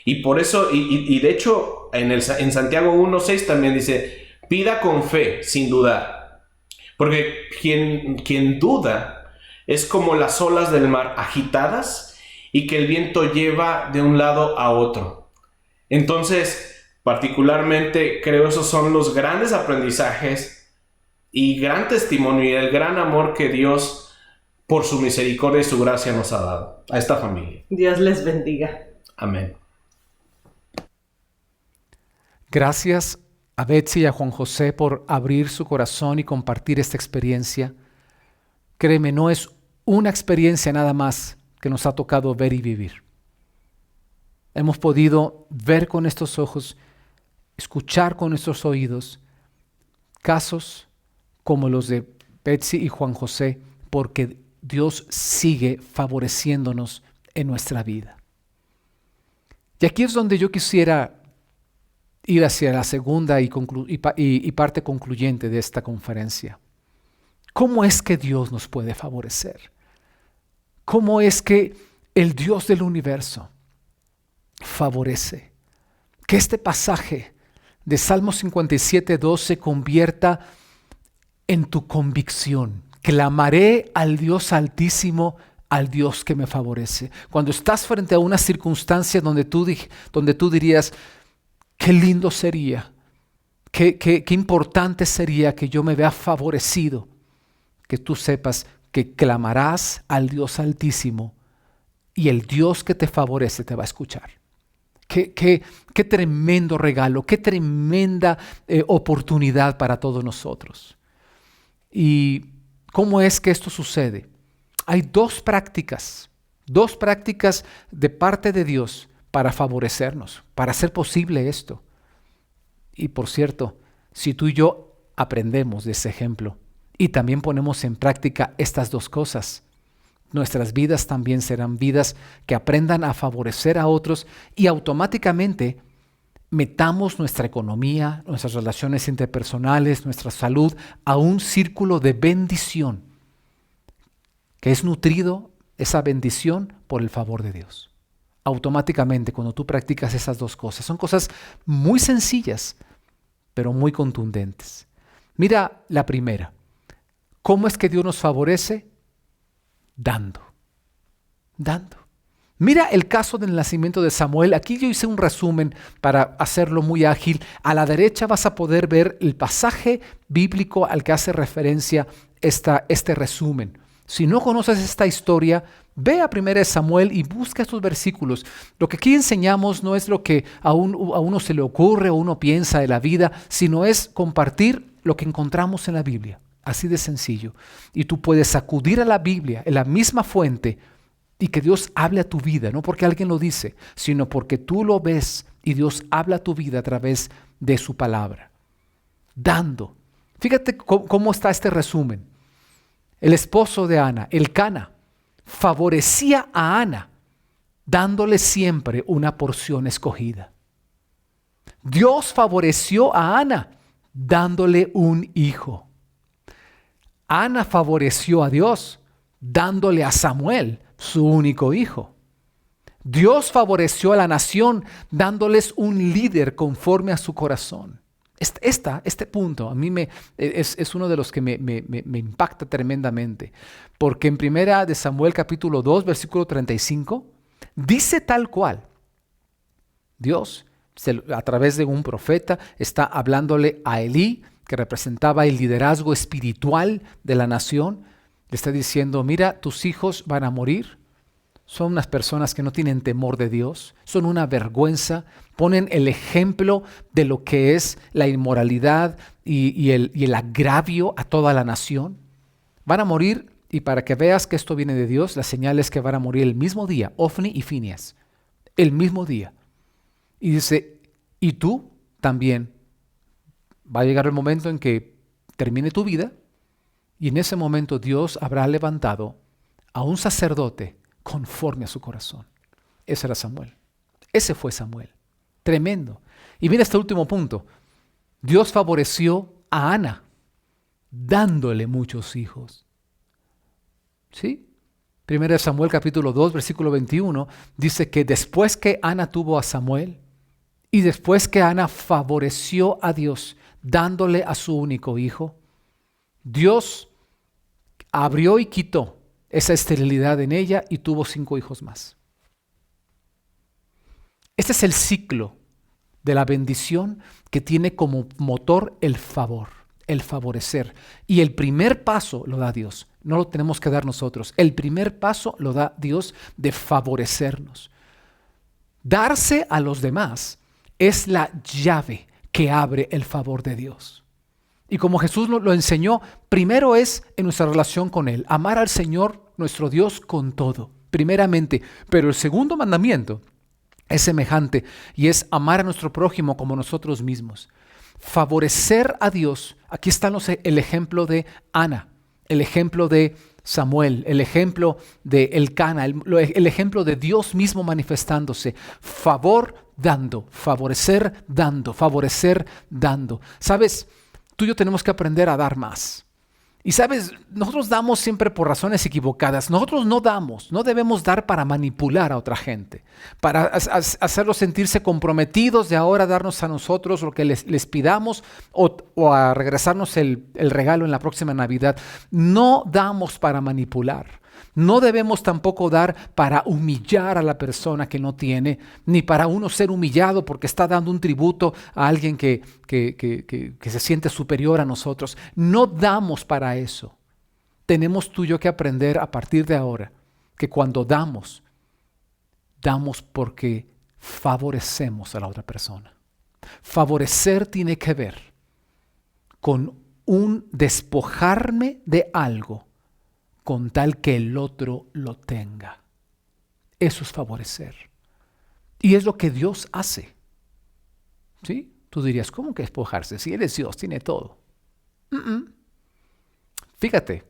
Y por eso, y de hecho, en Santiago 1:6 también dice: pida con fe, sin dudar. Porque quien duda es como las olas del mar agitadas y que el viento lleva de un lado a otro. Entonces, particularmente creo esos son los grandes aprendizajes y gran testimonio y el gran amor que Dios, por su misericordia y su gracia, nos ha dado a esta familia. Dios les bendiga. Amén. Gracias a Betsy y a Juan José por abrir su corazón y compartir esta experiencia. Créeme, no es una experiencia nada más que nos ha tocado ver y vivir. Hemos podido ver con estos ojos, escuchar con nuestros oídos casos como los de Betsy y Juan José, porque Dios sigue favoreciéndonos en nuestra vida. Y aquí es donde yo quisiera ir hacia la segunda y parte concluyente de esta conferencia. ¿Cómo es que Dios nos puede favorecer? ¿Cómo es que el Dios del universo favorece? Que este pasaje de Salmo 57:2 se convierta en tu convicción. Clamaré al Dios Altísimo, al Dios que me favorece. Cuando estás frente a una circunstancia donde tú dirías: qué lindo sería, qué importante sería que yo me vea favorecido, que tú sepas que clamarás al Dios Altísimo y el Dios que te favorece te va a escuchar. Qué tremendo regalo, qué tremenda oportunidad para todos nosotros. ¿Y cómo es que esto sucede? Hay dos prácticas de parte de Dios para favorecernos, para hacer posible esto. Y por cierto, si tú y yo aprendemos de ese ejemplo y también ponemos en práctica estas dos cosas, nuestras vidas también serán vidas que aprendan a favorecer a otros y automáticamente metamos nuestra economía, nuestras relaciones interpersonales, nuestra salud a un círculo de bendición que es nutrido, esa bendición, por el favor de Dios. Automáticamente, cuando tú practicas esas dos cosas, son cosas muy sencillas, pero muy contundentes. Mira la primera. ¿Cómo es que Dios nos favorece? Dando. Mira el caso del nacimiento de Samuel. Aquí yo hice un resumen para hacerlo muy ágil. A la derecha vas a poder ver el pasaje bíblico al que hace referencia este resumen. Si no conoces esta historia, ve a 1 Samuel y busca estos versículos. Lo que aquí enseñamos no es lo que a uno se le ocurre o uno piensa de la vida, sino es compartir lo que encontramos en la Biblia. Así de sencillo. Y tú puedes acudir a la Biblia, en la misma fuente, y que Dios hable a tu vida, no porque alguien lo dice, sino porque tú lo ves y Dios habla a tu vida a través de su palabra. Dando. Fíjate cómo está este resumen. El esposo de Ana, Elcana, favorecía a Ana dándole siempre una porción escogida. Dios favoreció a Ana, dándole un hijo. Ana favoreció a Dios, dándole a Samuel su único hijo. Dios favoreció a la nación, dándoles un líder conforme a su corazón. Este punto a mí es uno de los que me impacta tremendamente, porque en 1 Samuel capítulo 2, versículo 35, dice tal cual. Dios, a través de un profeta, está hablándole a Elí, que representaba el liderazgo espiritual de la nación. Le está diciendo, mira, tus hijos van a morir. Son unas personas que no tienen temor de Dios, son una vergüenza, ponen el ejemplo de lo que es la inmoralidad y el agravio a toda la nación. Van a morir, y para que veas que esto viene de Dios, la señal es que van a morir el mismo día, Ofni y Fineas, el mismo día. Y dice, y tú también, va a llegar el momento en que termine tu vida, y en ese momento Dios habrá levantado a un sacerdote conforme a su corazón. Ese era Samuel. Ese fue Samuel. Tremendo. Y mira este último punto. Dios favoreció a Ana, dándole muchos hijos. ¿Sí? 1 Samuel capítulo 2, versículo 21, dice que después que Ana tuvo a Samuel, y después que Ana favoreció a Dios, dándole a su único hijo, Dios abrió y quitó esa esterilidad en ella y tuvo 5 hijos más. Este es el ciclo de la bendición que tiene como motor el favor, el favorecer. Y el primer paso lo da Dios, no lo tenemos que dar nosotros. El primer paso lo da Dios de favorecernos. Darse a los demás es la llave que abre el favor de Dios. Y como Jesús lo enseñó, primero es en nuestra relación con Él, amar al Señor nuestro Dios con todo, primeramente. Pero el segundo mandamiento es semejante y es amar a nuestro prójimo como nosotros mismos. Favorecer a Dios. Aquí está el ejemplo de Ana, el ejemplo de Samuel, el ejemplo de Elcana, el ejemplo de Dios mismo manifestándose. Favor dando, favorecer dando, favorecer dando. ¿Sabes? Tú y yo tenemos que aprender a dar más. Y sabes, nosotros damos siempre por razones equivocadas. Nosotros no debemos dar para manipular a otra gente, para hacerlos sentirse comprometidos de ahora darnos a nosotros lo que les pidamos o a regresarnos el regalo en la próxima Navidad. No damos para manipular. No debemos tampoco dar para humillar a la persona que no tiene, ni para uno ser humillado porque está dando un tributo a alguien que se siente superior a nosotros. No damos para eso. Tenemos tú y yo que aprender a partir de ahora que cuando damos porque favorecemos a la otra persona. Favorecer tiene que ver con un despojarme de algo con tal que el otro lo tenga. Eso es favorecer. Y es lo que Dios hace. ¿Sí? Tú dirías, ¿cómo que despojarse? Si Él es Dios, tiene todo. Fíjate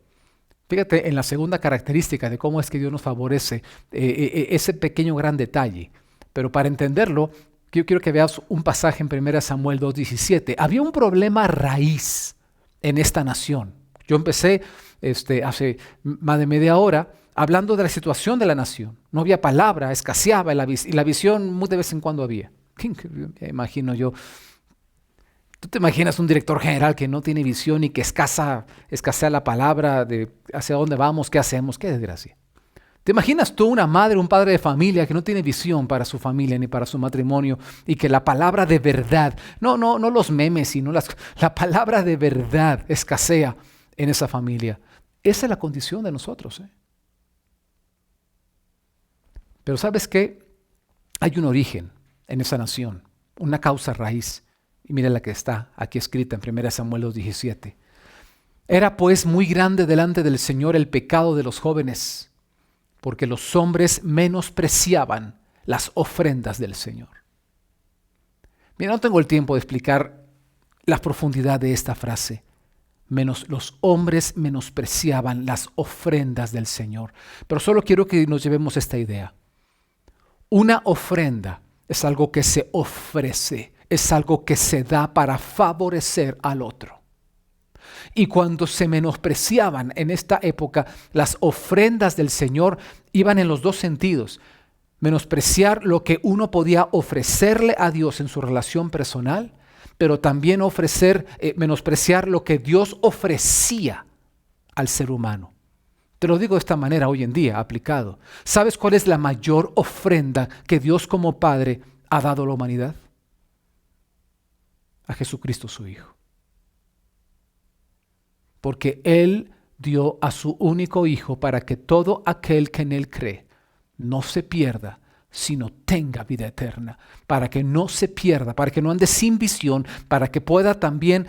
en la segunda característica de cómo es que Dios nos favorece, ese pequeño gran detalle. Pero para entenderlo, yo quiero que veas un pasaje en 1 Samuel 2:17. Había un problema raíz en esta nación. Yo empecé hace más de media hora hablando de la situación de la nación. No había palabra, escaseaba y la visión muy de vez en cuando había. Me imagino yo. ¿Tú te imaginas un director general que no tiene visión y que escasea la palabra de hacia dónde vamos, qué hacemos? ¡Qué desgracia! ¿Te imaginas tú una madre, un padre de familia que no tiene visión para su familia ni para su matrimonio y que la palabra de verdad, no los memes, sino la palabra de verdad escasea en esa familia? Esa es la condición de nosotros. Pero ¿sabes qué? Hay un origen en esa nación, una causa raíz. Y mira la que está aquí escrita en 1 Samuel 2:17. Era pues muy grande delante del Señor el pecado de los jóvenes, porque los hombres menospreciaban las ofrendas del Señor. Mira, no tengo el tiempo de explicar la profundidad de esta frase. Los hombres menospreciaban las ofrendas del Señor. Pero solo quiero que nos llevemos esta idea. Una ofrenda es algo que se ofrece, es algo que se da para favorecer al otro. Y cuando se menospreciaban en esta época, las ofrendas del Señor iban en los dos sentidos. Menospreciar lo que uno podía ofrecerle a Dios en su relación personal, pero también menospreciar lo que Dios ofrecía al ser humano. Te lo digo de esta manera hoy en día, aplicado. ¿Sabes cuál es la mayor ofrenda que Dios como Padre ha dado a la humanidad? A Jesucristo su Hijo. Porque Él dio a su único Hijo para que todo aquel que en Él cree no se pierda, sino tenga vida eterna. Para que no se pierda, para que no ande sin visión, para que pueda también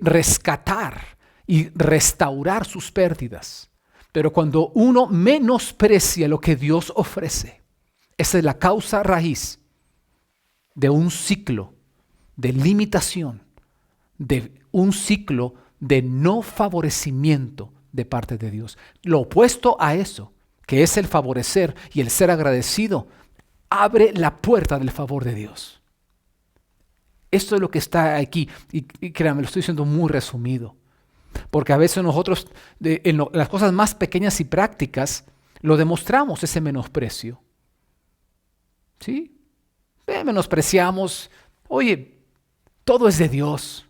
rescatar y restaurar sus pérdidas. Pero cuando uno menosprecia lo que Dios ofrece, esa es la causa raíz de un ciclo de limitación, de un ciclo de no favorecimiento de parte de Dios. Lo opuesto a eso, que es el favorecer y el ser agradecido, abre la puerta del favor de Dios. Esto es lo que está aquí, y créanme, lo estoy diciendo muy resumido. Porque a veces nosotros, las cosas más pequeñas y prácticas, lo demostramos ese menosprecio. ¿Sí? Menospreciamos, oye, todo es de Dios.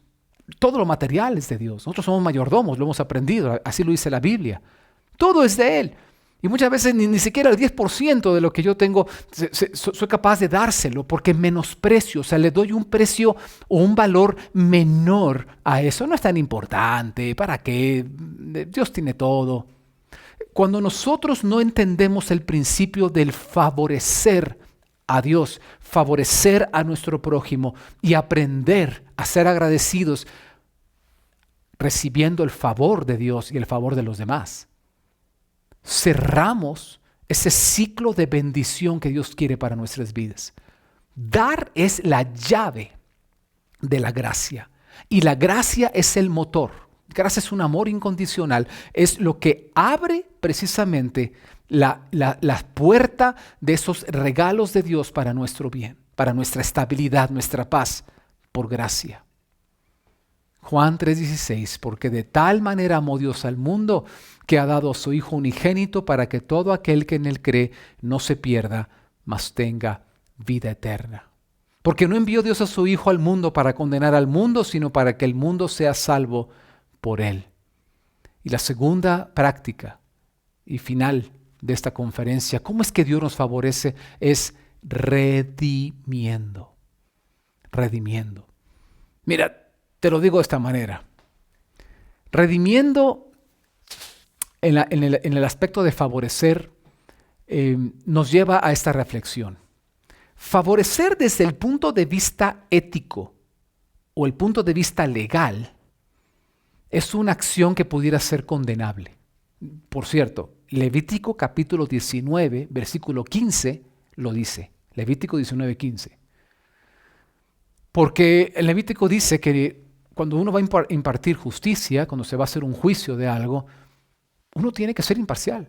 Todo lo material es de Dios. Nosotros somos mayordomos, lo hemos aprendido, así lo dice la Biblia. Todo es de Él. Y muchas veces ni siquiera el 10% de lo que yo tengo soy capaz de dárselo porque menosprecio, o sea, le doy un precio o un valor menor a eso. No es tan importante, ¿para qué? Dios tiene todo. Cuando nosotros no entendemos el principio del favorecer a Dios, favorecer a nuestro prójimo y aprender a ser agradecidos recibiendo el favor de Dios y el favor de los demás, cerramos ese ciclo de bendición que Dios quiere para nuestras vidas. Dar es la llave de la gracia y la gracia es el motor. Gracia es un amor incondicional, es lo que abre precisamente la puerta de esos regalos de Dios para nuestro bien, para nuestra estabilidad, nuestra paz, por gracia. Juan 3:16, porque de tal manera amó Dios al mundo que ha dado a su Hijo unigénito para que todo aquel que en Él cree no se pierda, mas tenga vida eterna. Porque no envió Dios a su Hijo al mundo para condenar al mundo, sino para que el mundo sea salvo por Él. Y la segunda práctica y final de esta conferencia, ¿cómo es que Dios nos favorece? Es redimiendo. Redimiendo. Mira, te lo digo de esta manera. Redimiendo en el aspecto de favorecer nos lleva a esta reflexión. Favorecer desde el punto de vista ético o el punto de vista legal es una acción que pudiera ser condenable. Por cierto, Levítico capítulo 19, versículo 15 lo dice. Levítico 19:15. Porque el Levítico dice que cuando uno va a impartir justicia, cuando se va a hacer un juicio de algo, uno tiene que ser imparcial.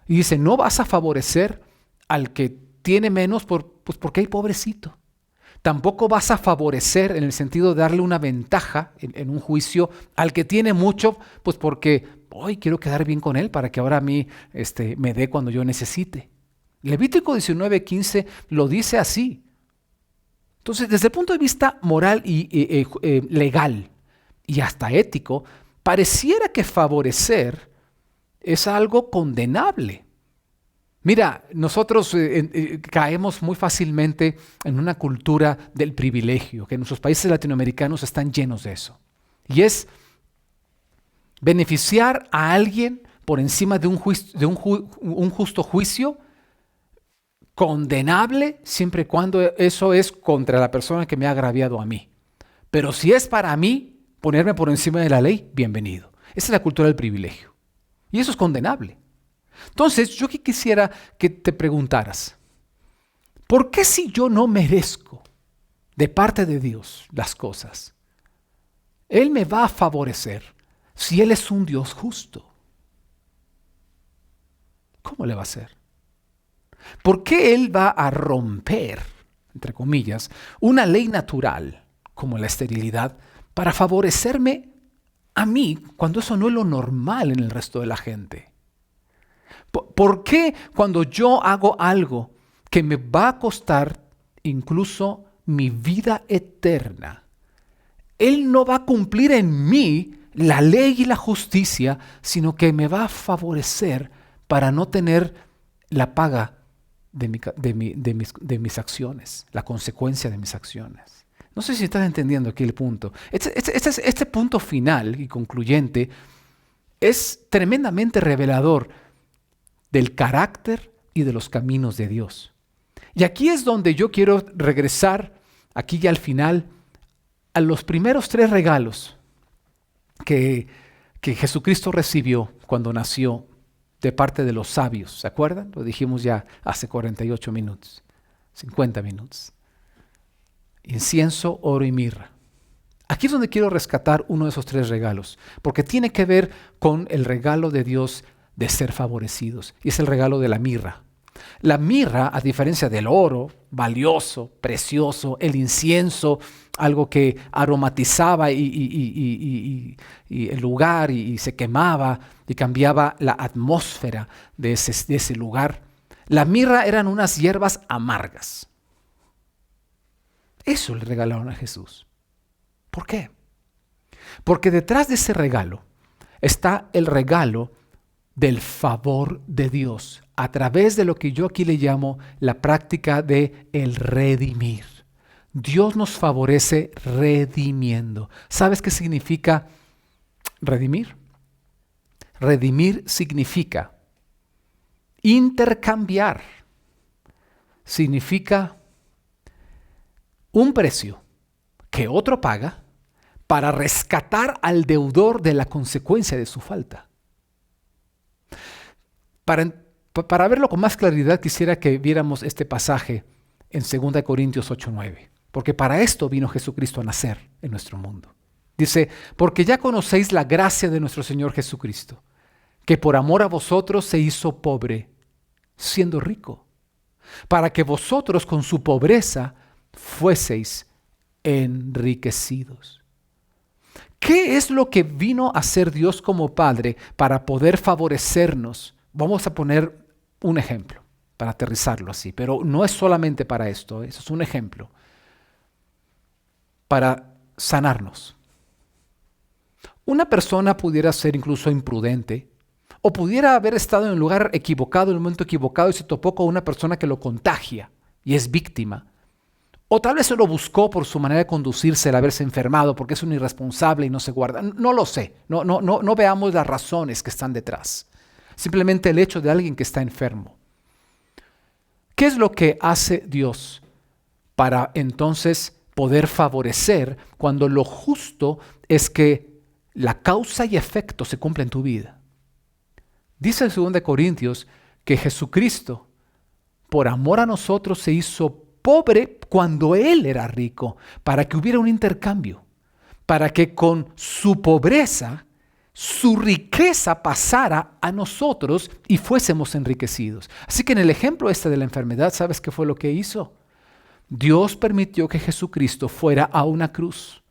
Y dice, no vas a favorecer al que tiene menos porque hay pobrecito. Tampoco vas a favorecer en el sentido de darle una ventaja en un juicio al que tiene mucho, pues porque hoy quiero quedar bien con él para que ahora a mí me dé cuando yo necesite. Levítico 19:15 lo dice así. Entonces, desde el punto de vista moral y legal y hasta ético, pareciera que favorecer es algo condenable. Mira, nosotros caemos muy fácilmente en una cultura del privilegio, que nuestros países latinoamericanos están llenos de eso. Y es beneficiar a alguien por encima de un justo juicio, condenable siempre y cuando eso es contra la persona que me ha agraviado a mí. Pero si es para mí ponerme por encima de la ley, bienvenido. Esa es la cultura del privilegio. Y eso es condenable. Entonces, yo quisiera que te preguntaras, ¿por qué si yo no merezco de parte de Dios las cosas, Él me va a favorecer si Él es un Dios justo? ¿Cómo le va a hacer? ¿Por qué Él va a romper, entre comillas, una ley natural como la esterilidad para favorecerme a mí cuando eso no es lo normal en el resto de la gente? ¿Por qué cuando yo hago algo que me va a costar incluso mi vida eterna, Él no va a cumplir en mí la ley y la justicia, sino que me va a favorecer para no tener la paga de mis acciones, la consecuencia de mis acciones? No sé si estás entendiendo aquí el punto. Este punto final y concluyente es tremendamente revelador del carácter y de los caminos de Dios. Y aquí es donde yo quiero regresar, aquí ya al final, a los primeros 3 regalos que Jesucristo recibió cuando nació de parte de los sabios. ¿Se acuerdan? Lo dijimos ya hace 48 minutos, 50 minutos. Incienso, oro y mirra. Aquí es donde quiero rescatar uno de esos 3 regalos, porque tiene que ver con el regalo de Dios de ser favorecidos, y es el regalo de la mirra. La mirra, a diferencia del oro, valioso, precioso, el incienso, algo que aromatizaba y el lugar y se quemaba y cambiaba la atmósfera de ese lugar. La mirra eran unas hierbas amargas. Eso le regalaron a Jesús. ¿Por qué? Porque detrás de ese regalo está el regalo del favor de Dios a través de lo que yo aquí le llamo la práctica de el redimir. Dios nos favorece redimiendo. ¿Sabes qué significa redimir? Redimir significa intercambiar. Significa un precio que otro paga para rescatar al deudor de la consecuencia de su falta. Para verlo con más claridad, quisiera que viéramos este pasaje en 2 Corintios 8:9, porque para esto vino Jesucristo a nacer en nuestro mundo. Dice, porque ya conocéis la gracia de nuestro Señor Jesucristo, que por amor a vosotros se hizo pobre, siendo rico, para que vosotros con su pobreza fueseis enriquecidos. ¿Qué es lo que vino a hacer Dios como Padre para poder favorecernos? Vamos a poner un ejemplo para aterrizarlo así, pero no es solamente para esto, eso es un ejemplo. Para sanarnos. Una persona pudiera ser incluso imprudente o pudiera haber estado en el lugar equivocado, en el momento equivocado y se topó con una persona que lo contagia y es víctima. O tal vez se lo buscó por su manera de conducirse, el haberse enfermado, porque es un irresponsable y no se guarda. No lo sé, no veamos las razones que están detrás. Simplemente el hecho de alguien que está enfermo. ¿Qué es lo que hace Dios para entonces poder favorecer cuando lo justo es que la causa y efecto se cumpla en tu vida? Dice en 2 Corintios que Jesucristo, por amor a nosotros, se hizo pobre cuando Él era rico, para que hubiera un intercambio, para que con su pobreza, su riqueza pasara a nosotros y fuésemos enriquecidos. Así que en el ejemplo de la enfermedad, ¿sabes qué fue lo que hizo? Dios permitió que Jesucristo fuera a una cruz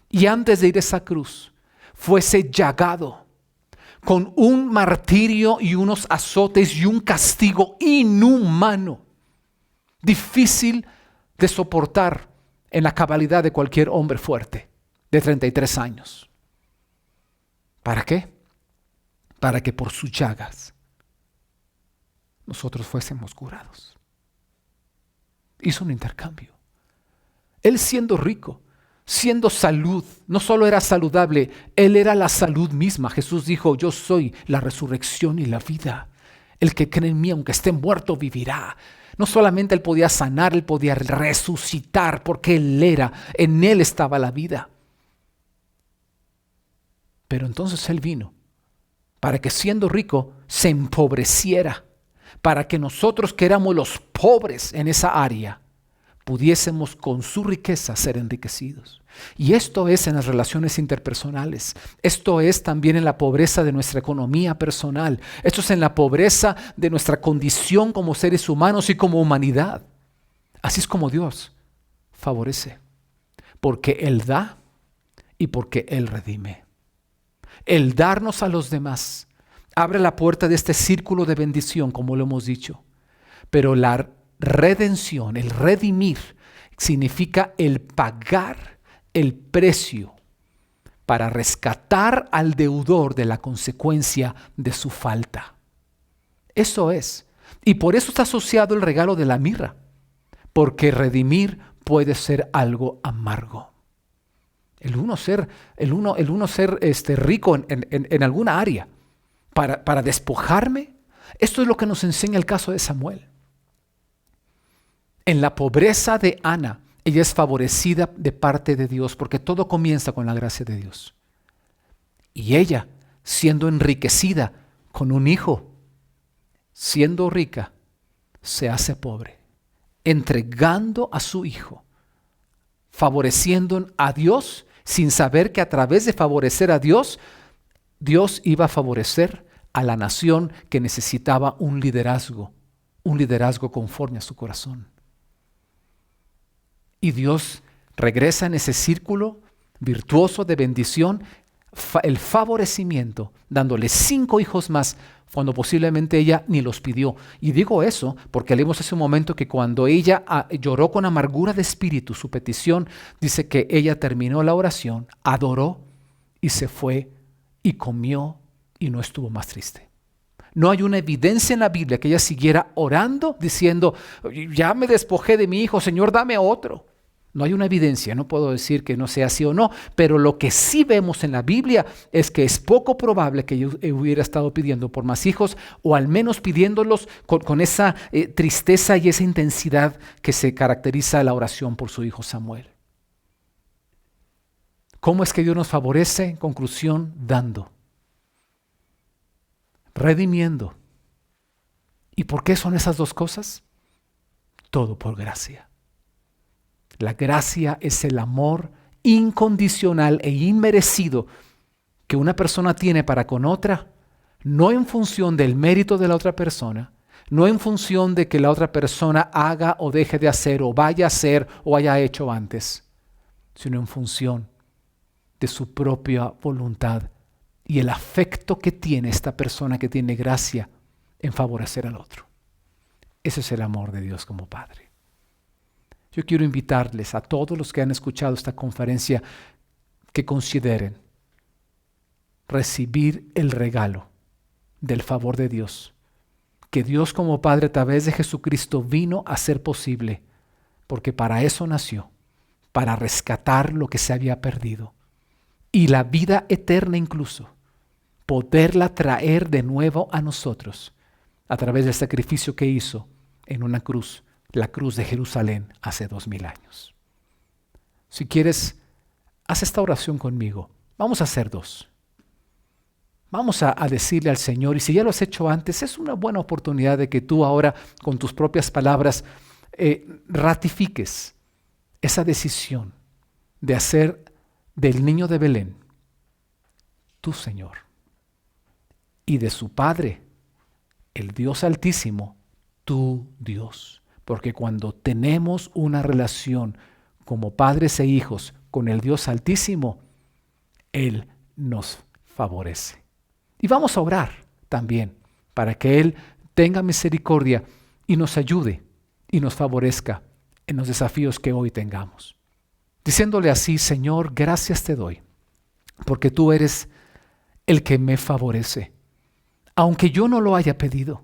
y antes de ir a esa cruz fuese llagado con un martirio y unos azotes y un castigo inhumano, difícil de soportar en la cabalidad de cualquier hombre fuerte de 33 años. ¿Para qué? Para que por sus llagas nosotros fuésemos curados. Hizo un intercambio. Él siendo rico, siendo salud, no solo era saludable, Él era la salud misma. Jesús dijo, yo soy la resurrección y la vida. El que cree en mí, aunque esté muerto, vivirá. No solamente Él podía sanar, Él podía resucitar, porque Él era, en Él estaba la vida. Pero entonces Él vino para que siendo rico se empobreciera, para que nosotros que éramos los pobres en esa área pudiésemos con su riqueza ser enriquecidos. Y esto es en las relaciones interpersonales. Esto es también en la pobreza de nuestra economía personal. Esto es en la pobreza de nuestra condición como seres humanos y como humanidad. Así es como Dios favorece. Porque Él da y porque Él redime. El darnos a los demás abre la puerta de este círculo de bendición, como lo hemos dicho. Pero la redención, el redimir, significa el pagar el precio para rescatar al deudor de la consecuencia de su falta. Eso es. Y por eso está asociado el regalo de la mirra, porque redimir puede ser algo amargo. El uno ser rico en alguna área para despojarme. Esto es lo que nos enseña el caso de Samuel. En la pobreza de Ana, ella es favorecida de parte de Dios, porque todo comienza con la gracia de Dios. Y ella, siendo enriquecida con un hijo, siendo rica, se hace pobre, entregando a su hijo, favoreciendo a Dios, sin saber que a través de favorecer a Dios, Dios iba a favorecer a la nación que necesitaba un liderazgo conforme a su corazón. Y Dios regresa en ese círculo virtuoso de bendición, el favorecimiento, dándole 5 hijos más, cuando posiblemente ella ni los pidió. Y digo eso porque leímos hace un momento que cuando ella lloró con amargura de espíritu su petición, dice que ella terminó la oración, adoró y se fue y comió y no estuvo más triste. No hay una evidencia en la Biblia que ella siguiera orando diciendo, ya me despojé de mi hijo, Señor, dame otro. No hay una evidencia, no puedo decir que no sea así o no, pero lo que sí vemos en la Biblia es que es poco probable que yo hubiera estado pidiendo por más hijos, o al menos pidiéndolos con esa tristeza y esa intensidad que se caracteriza la oración por su hijo Samuel. ¿Cómo es que Dios nos favorece? En conclusión, dando, redimiendo. ¿Y por qué son esas dos cosas? Todo por gracia. La gracia es el amor incondicional e inmerecido que una persona tiene para con otra, no en función del mérito de la otra persona, no en función de que la otra persona haga o deje de hacer o vaya a hacer o haya hecho antes, sino en función de su propia voluntad y el afecto que tiene esta persona que tiene gracia en favorecer al otro. Ese es el amor de Dios como Padre. Yo quiero invitarles a todos los que han escuchado esta conferencia que consideren recibir el regalo del favor de Dios, que Dios como Padre a través de Jesucristo vino a ser posible, porque para eso nació, para rescatar lo que se había perdido y la vida eterna incluso, poderla traer de nuevo a nosotros a través del sacrificio que hizo en una cruz, la cruz de Jerusalén hace 2000 años. Si quieres, haz esta oración conmigo. Vamos a hacer 2. Vamos a decirle al Señor, y si ya lo has hecho antes, es una buena oportunidad de que tú ahora con tus propias palabras ratifiques esa decisión de hacer del niño de Belén tu Señor y de su Padre, el Dios Altísimo, tu Dios. Porque cuando tenemos una relación como padres e hijos con el Dios Altísimo, Él nos favorece. Y vamos a orar también para que Él tenga misericordia y nos ayude y nos favorezca en los desafíos que hoy tengamos. Diciéndole así, Señor, gracias te doy, porque tú eres el que me favorece, aunque yo no lo haya pedido.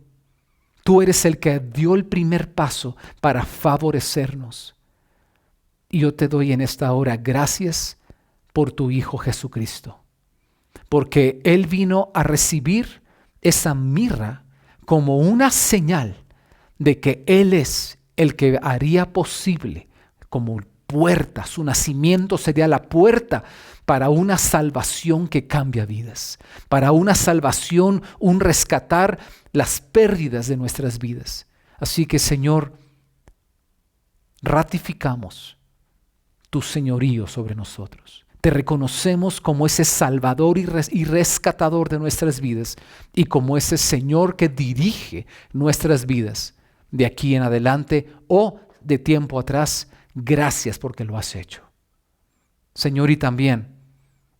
Tú eres el que dio el primer paso para favorecernos. Y yo te doy en esta hora gracias por tu Hijo Jesucristo, porque Él vino a recibir esa mirra como una señal de que Él es el que haría posible, como puerta, su nacimiento sería la puerta para una salvación que cambia vidas, para una salvación, un rescatar las pérdidas de nuestras vidas. Así que, Señor, ratificamos tu señorío sobre nosotros. Te reconocemos como ese Salvador y rescatador de nuestras vidas y como ese Señor que dirige nuestras vidas de aquí en adelante o de tiempo atrás. Gracias porque lo has hecho. Señor, y también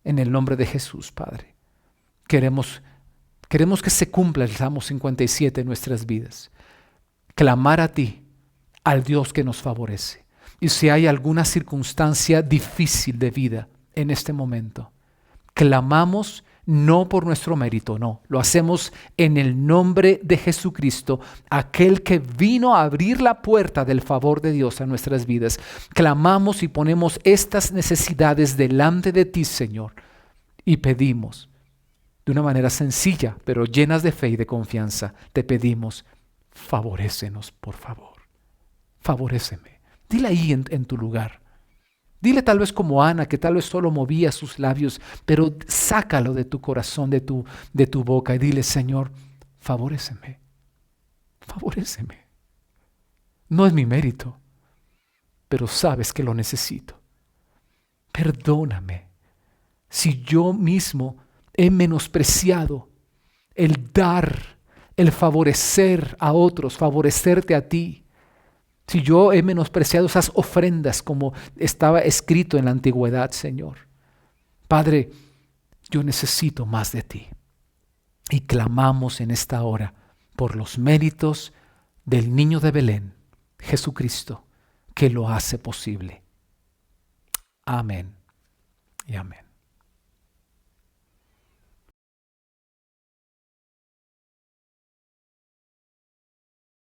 en el nombre de Jesús, Padre, queremos que se cumpla el Salmo 57 en nuestras vidas. Clamar a ti, al Dios que nos favorece. Y si hay alguna circunstancia difícil de vida en este momento, clamamos no por nuestro mérito, no. Lo hacemos en el nombre de Jesucristo, aquel que vino a abrir la puerta del favor de Dios a nuestras vidas. Clamamos y ponemos estas necesidades delante de ti, Señor, y pedimos de una manera sencilla, pero llenas de fe y de confianza, te pedimos, favorécenos, por favor. Favoréceme. Dile ahí en tu lugar. Dile tal vez como Ana, que tal vez solo movía sus labios, pero sácalo de tu corazón, de tu boca y dile, Señor, favoréceme. Favoréceme. No es mi mérito, pero sabes que lo necesito. Perdóname si yo mismo he menospreciado el dar, el favorecer a otros, favorecerte a ti. Si yo he menospreciado esas ofrendas como estaba escrito en la antigüedad, Señor. Padre, yo necesito más de ti. Y clamamos en esta hora por los méritos del niño de Belén, Jesucristo, que lo hace posible. Amén y amén.